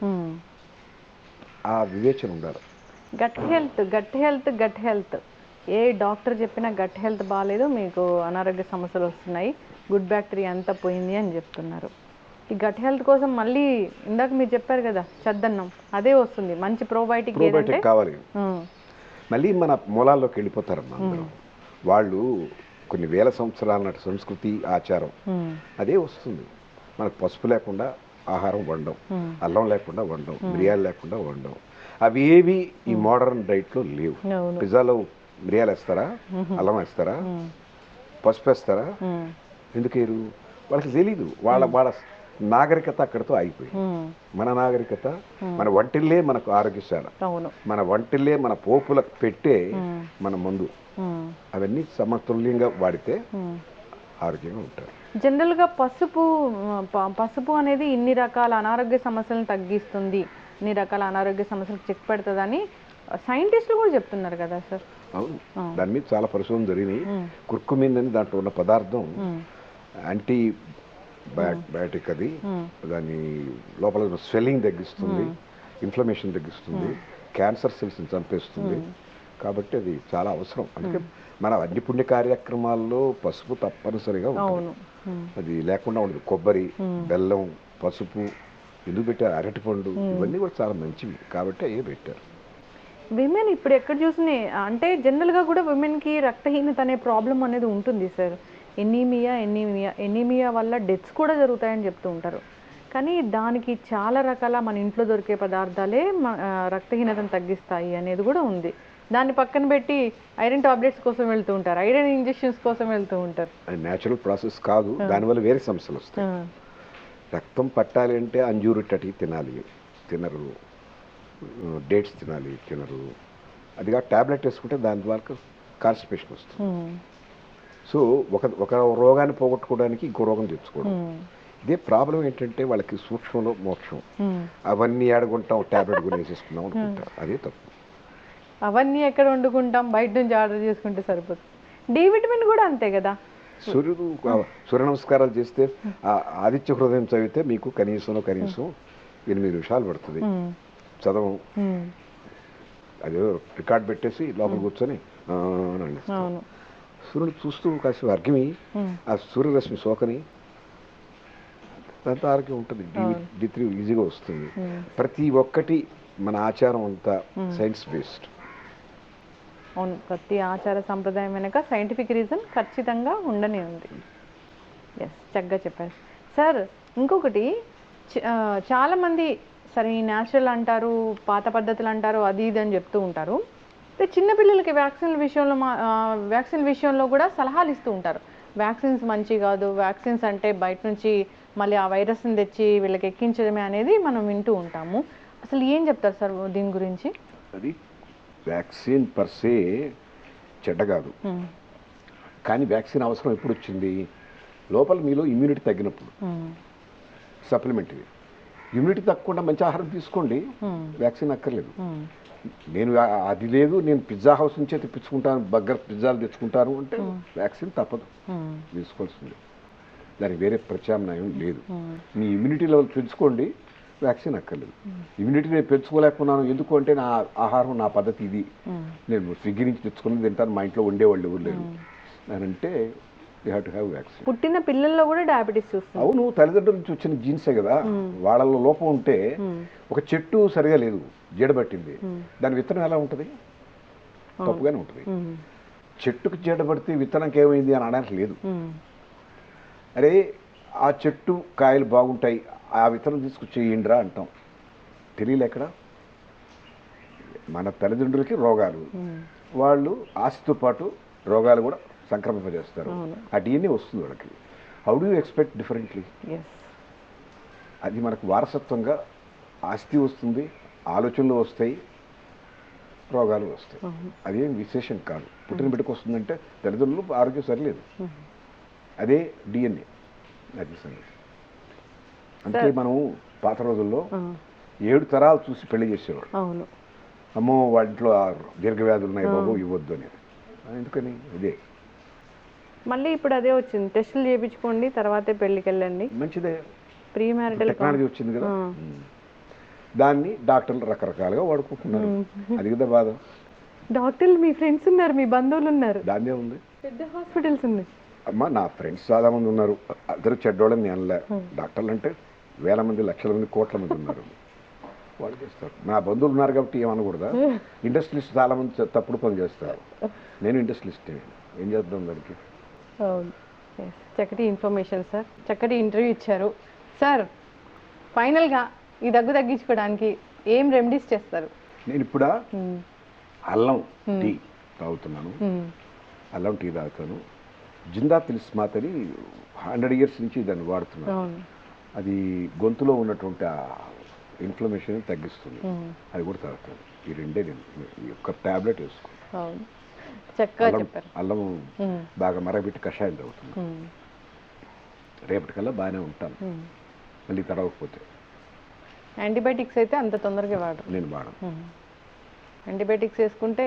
ఆ వివేచన ఉండాలి. గట్ హెల్త్ ఏ డాక్టర్ చెప్పినా గట్ హెల్త్ బాగాలేదు, మీకు అనారోగ్య సమస్యలు వస్తున్నాయి, గుడ్ బ్యాక్టీరియా అంతా పోయింది అని చెప్తున్నారు. ఈ గట్ హెల్త్ కోసం మళ్ళీ ఇందాక మీరు చెప్పారు కదా చద్దన్నం, అదే వస్తుంది. మంచి ప్రోబయోటిక్ కావాలి. మళ్ళీ మన మూలాల్లోకి వెళ్ళిపోతారమ్మా అందరూ. వాళ్ళు కొన్ని వేల సంవత్సరాల నాటి సంస్కృతి, ఆచారం అదే వస్తుంది. మనకు పసుపు లేకుండా ఆహారం వండం, అల్లం లేకుండా వండం, మిరియాలు లేకుండా వండం. అవి ఏవి ఈ మోడర్న్ డైట్లో లేవు. పిజ్జాలో మిరియాలు వేస్తారా, అల్లం వేస్తారా, పసుపు వేస్తారా? ఎందుకేరు? వాళ్ళకి తెలీదు. వాళ్ళ నాగరికత అక్కడితో అయిపోయింది. మన నాగరికత, మన వంటిల్లే మనకు ఆరోగ్యశాల, మన వంటిల్లే మన పోపులకు పెట్టే మన మందు. అవన్నీ సమతుల్యంగా వాడితే ఆరోగ్యంగా ఉంటారు. జనరల్గా పసుపు అనేది ఇన్ని రకాల అనారోగ్య సమస్యలను తగ్గిస్తుంది, ఇన్ని రకాల అనారోగ్య సమస్యలకు చెక్ పెడుతుందని సైంటిస్టులు కూడా చెప్తున్నారు కదా సార్. అవును, దాని మీద చాలా పరిశోధన జరిగినాయి. కుర్కుమిన్ అని దాంట్లో ఉన్న పదార్థం యాంటీ బయాటిక్, అది దాని లోపల స్వెల్లింగ్ తగ్గిస్తుంది, ఇన్ఫ్లమేషన్ తగ్గిస్తుంది, క్యాన్సర్ సెల్స్ని చంపేస్తుంది. కాబట్టి అది చాలా అవసరం. అందుకే మన అన్ని పుణ్య కార్యక్రమాల్లో పసుపు తప్పనిసరిగా ఉంటుంది. అది లేకుండా ఉండదు. కొబ్బరి, బెల్లం, పసుపు ఎందుకు పెట్టారు? అరటిపండు, ఇవన్నీ కూడా చాలా మంచివి కాబట్టి అయ్యే పెట్టారు. విమెన్ ఇప్పుడు ఎక్కడ చూసినా అంటే జనరల్గా కూడా విమెన్కి రక్తహీనత అనే ప్రాబ్లం అనేది ఉంటుంది సార్. ఎనీమియా వల్ల డెత్స్ కూడా జరుగుతాయని చెప్తూ ఉంటారు. కానీ దానికి చాలా రకాల మన ఇంట్లో దొరికే పదార్థాలే రక్తహీనతను తగ్గిస్తాయి అనేది కూడా ఉంది. దాన్ని పక్కన పెట్టి ఐరన్ టాబ్లెట్స్ కోసం వెళ్తూ ఉంటారు, ఐరన్ ఇంజెక్షన్స్ కోసం వెళ్తూ ఉంటారు. అది న్యాచురల్ ప్రాసెస్ కాదు, దానివల్ల వేరే సమస్యలు వస్తాయి. రక్తం పట్టాలి అంటే అంజూరు టటి తినాలి, తినరు. డేట్స్ తినరు. అదిగా ట్యాబ్లెట్ వేసుకుంటే దాని ద్వారా కాన్స్టిపేషన్ వస్తుంది. సో ఒక రోగాన్ని పోగొట్టుకోవడానికి ఇంకో రోగం తెచ్చుకోవడం. ఇదే ప్రాబ్లం ఏంటంటే వాళ్ళకి సూక్ష్మంలో మోక్షం. అవన్నీ ఆడుకుంటాం, ట్యాబ్లెట్ కొని వేసేసుకున్నాం అనుకుంటారు. అదే తప్పు. అవన్నీ ఎక్కడ వండుకుంటాం, బయట నుంచి ఆర్డర్ చేసుకుంటే సరిపోతుంది. డి విటమిన్ కూడా అంతే కదా. సూర్య నమస్కారాలు చేస్తే ఆదిత్య హృదయం చదివితే మీకు కనీసం 8 నిమిషాలు పడుతుంది చదవం. అదే రికార్డ్ పెట్టేసి లోపల కూర్చొని సూర్యుడు చూస్తూ కాసేపు అర్ఘ్యమి, ఆ సూర్యరశ్మి సోకని, దాంతో ఆరోగ్యం ఉంటుంది. D3 ఈజీగా వస్తుంది. ప్రతి ఒక్కటి మన ఆచారం అంతా సైన్స్ బేస్డ్. అవును, ప్రతి ఆచార సంప్రదాయం వెనక సైంటిఫిక్ రీజన్ ఖచ్చితంగా ఉండనే ఉంది. ఎస్, చక్కగా చెప్పారు సార్. ఇంకొకటి, చాలామంది సరే ఈ న్యాచురల్ అంటారు, పాత పద్ధతులు అంటారు, అది ఇది అని చెప్తూ ఉంటారు. చిన్నపిల్లలకి వ్యాక్సిన్ విషయంలో కూడా సలహాలు ఇస్తూ ఉంటారు. వ్యాక్సిన్స్ మంచి కాదు, వ్యాక్సిన్స్ అంటే బయట నుంచి మళ్ళీ ఆ వైరస్ని తెచ్చి వీళ్ళకి ఎక్కించడమే అనేది మనం వింటూ ఉంటాము. అసలు ఏం చెప్తారు సార్ దీని గురించి? అది వ్యాక్సిన్ పర్సే చెడ్డ కాదు, కానీ వ్యాక్సిన్ అవసరం ఎప్పుడు వచ్చింది? లోపల మీలో ఇమ్యూనిటీ తగ్గినప్పుడు. సప్లిమెంటరీ ఇమ్యూనిటీ తగ్గకుండా మంచి ఆహారం తీసుకోండి, వ్యాక్సిన్ అక్కర్లేదు. నేను అది లేదు, నేను పిజ్జా హౌస్ నుంచే తెప్పించుకుంటాను, బర్గర్ పిజ్జాలు తెచ్చుకుంటాను అంటే వ్యాక్సిన్ తప్పదు, తీసుకోవాల్సింది. దానికి వేరే ప్రత్యామ్నాయం లేదు. మీ ఇమ్యూనిటీ లెవెల్ పెంచుకోండి, వ్యాక్సిన్ అక్కర్లేదు. ఇమ్యూనిటీ నేను పెంచుకోలేకున్నాను ఎందుకు అంటే నా ఆహారం, నా పద్ధతి ఇది, నేను స్విగ్గీ నుంచి తెచ్చుకుని తింటాను, మా ఇంట్లో ఉండేవాళ్ళు ఎవరు లేరు అని అంటే you have to have vaccine. పుట్టిన పిల్లల్లో కూడా డయాబెటీస్ చూస్తాం. అవును, తల్లిదండ్రుల నుంచి వచ్చిన జీన్సే కదా. వాళ్ళలో లోపం ఉంటే, ఒక చెట్టు సరిగా లేదు, జీడబట్టింది, దాని విత్తనం ఎలా ఉంటుంది? తప్పుగానే ఉంటుంది. చెట్టుకు జీడబడితే విత్తనంకి ఏమైంది అని అనడానికి లేదు. అరే ఆ చెట్టు కాయలు బాగుంటాయి, ఆ విత్తనం తీసుకొచ్చేయండిరా అంటాం. తెలియలే ఎక్కడ? మన తల్లిదండ్రులకి రోగాలు, వాళ్ళు ఆస్తితో పాటు రోగాలు కూడా సంక్రమింపజేస్తారు. ఆ DNA వస్తుంది వాళ్ళకి. How do you expect differently? అది మనకు వారసత్వంగా ఆస్తి వస్తుంది, ఆలోచనలు వస్తాయి, రోగాలు వస్తాయి. అదేం విశేషం కాదు. పుట్టిన బిడ్డకు వస్తుందంటే తల్లిదండ్రులు ఆరోగ్యం సరిలేదు, అదే DNA. అది సంగతి. అందుకే మనం పాత రోజుల్లో 7 తరాలు చూసి పెళ్లి చేసేవాడు. అమ్మో వాటిలో దీర్ఘవ్యాధులు ఉన్నాయి బాబు, ఇవ్వద్దు అనేది. ఎందుకని? ఇదే మళ్ళీ ఇప్పుడు అదే వచ్చింది, టెస్టులు చేయించుకోండి తర్వాతే పెళ్లికి వెళ్ళండి. మంచిదే, ప్రీ మ్యారిటల్ టెక్నాలజీ వచ్చింది కదా. దాన్ని డాక్టర్లు రకరకాలుగా వాడుకుంటున్నారు. అది కదా బాధ. డాక్టర్లు మీ ఫ్రెండ్స్ ఉన్నారు, మీ బంధువులు ఉన్నారు, దాన్నే ఉంది, పెద్ద హాస్పిటల్స్ ఉన్నాయి. అమ్మ నా ఫ్రెండ్స్ చాలా మంది ఉన్నారు, అందరూ చెడ్డోళ్ళని అనలే. డాక్టర్లు అంటే వేల మంది, లక్షల మంది, కోట్ల మంది ఉన్నారు, వాళ్ళు చేస్తారు. నా బంధువులు ఉన్నారు కాబట్టి ఏమనకూడదా? ఇండస్ట్రియలిస్ట్ చాలా మంది తప్పుడు పని చేస్తారు. నేను ఇండస్ట్రియలిస్ట్, ఏం చేద్దాం దానికి? చక్కటి ఇన్ఫర్మేషన్ సార్, చక్కటి ఇంటర్వ్యూ ఇచ్చారు సార్. ఫైనల్గా ఈ దగ్గు తగ్గించుకోవడానికి ఏం రెమెడీస్ చేస్తారు? నేను ఇప్పుడు అల్లం టీ తాగుతున్నాను, అల్లం టీ తాగుతాను. జిందా తిలిస్మాత్ అని 100 years నుంచి దాన్ని వాడుతున్నాను. అది గొంతులో ఉన్నటువంటి ఇన్ఫ్లమేషన్ తగ్గిస్తుంది, అది కూడా తాగుతాను. ఈ రెండే నేను ఒక ట్యాబ్లెట్ వేసుకున్నాను. చక్కగా చెప్పారు. అల్లం బాగా మరగబెట్టి కషాయం తాగుతున్నాను. రేపటికల్లా బాగానే ఉంటాను, మళ్ళీ తడవకపోతే. యాంటీబయాటిక్స్ అయితే అంత తొందరగా వాడరు. నేను వాడను. యాంటీబయాటిక్స్ వేసుకుంటే.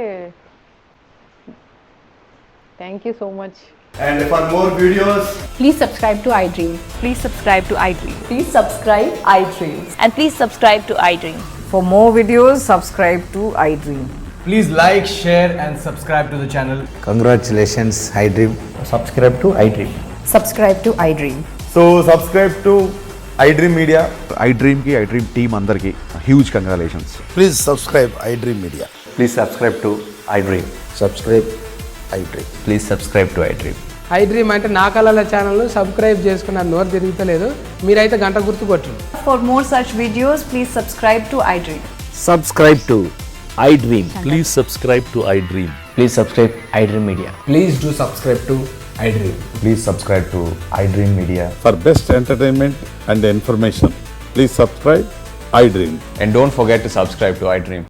Thank you so much. And for more videos, Please subscribe to iDream. Please subscribe to iDream. Please subscribe iDream. And please subscribe to iDream. For more videos, subscribe to iDream. please like, share, and subscribe to the channel. Congratulations, iDream. Subscribe to iDream. Subscribe to iDream. So, subscribe to iDream Media. iDream ki iDream team andarki huge congratulations. Please subscribe iDream Media. Please subscribe to iDream. Subscribe iDream. Please subscribe to iDream. iDream అంటే నా కళల channel subscribe చేసుకున్న నోరు తిరుగుతలేదు, మీరైతే గంట గుర్తు కొట్టండి. For more such videos, please subscribe to iDream. Subscribe to iDream. Please subscribe to iDream. Please subscribe iDream Media. Please do subscribe to iDream. Please subscribe to iDream Media. For best entertainment and information, please subscribe iDream. And don't forget to subscribe to iDream.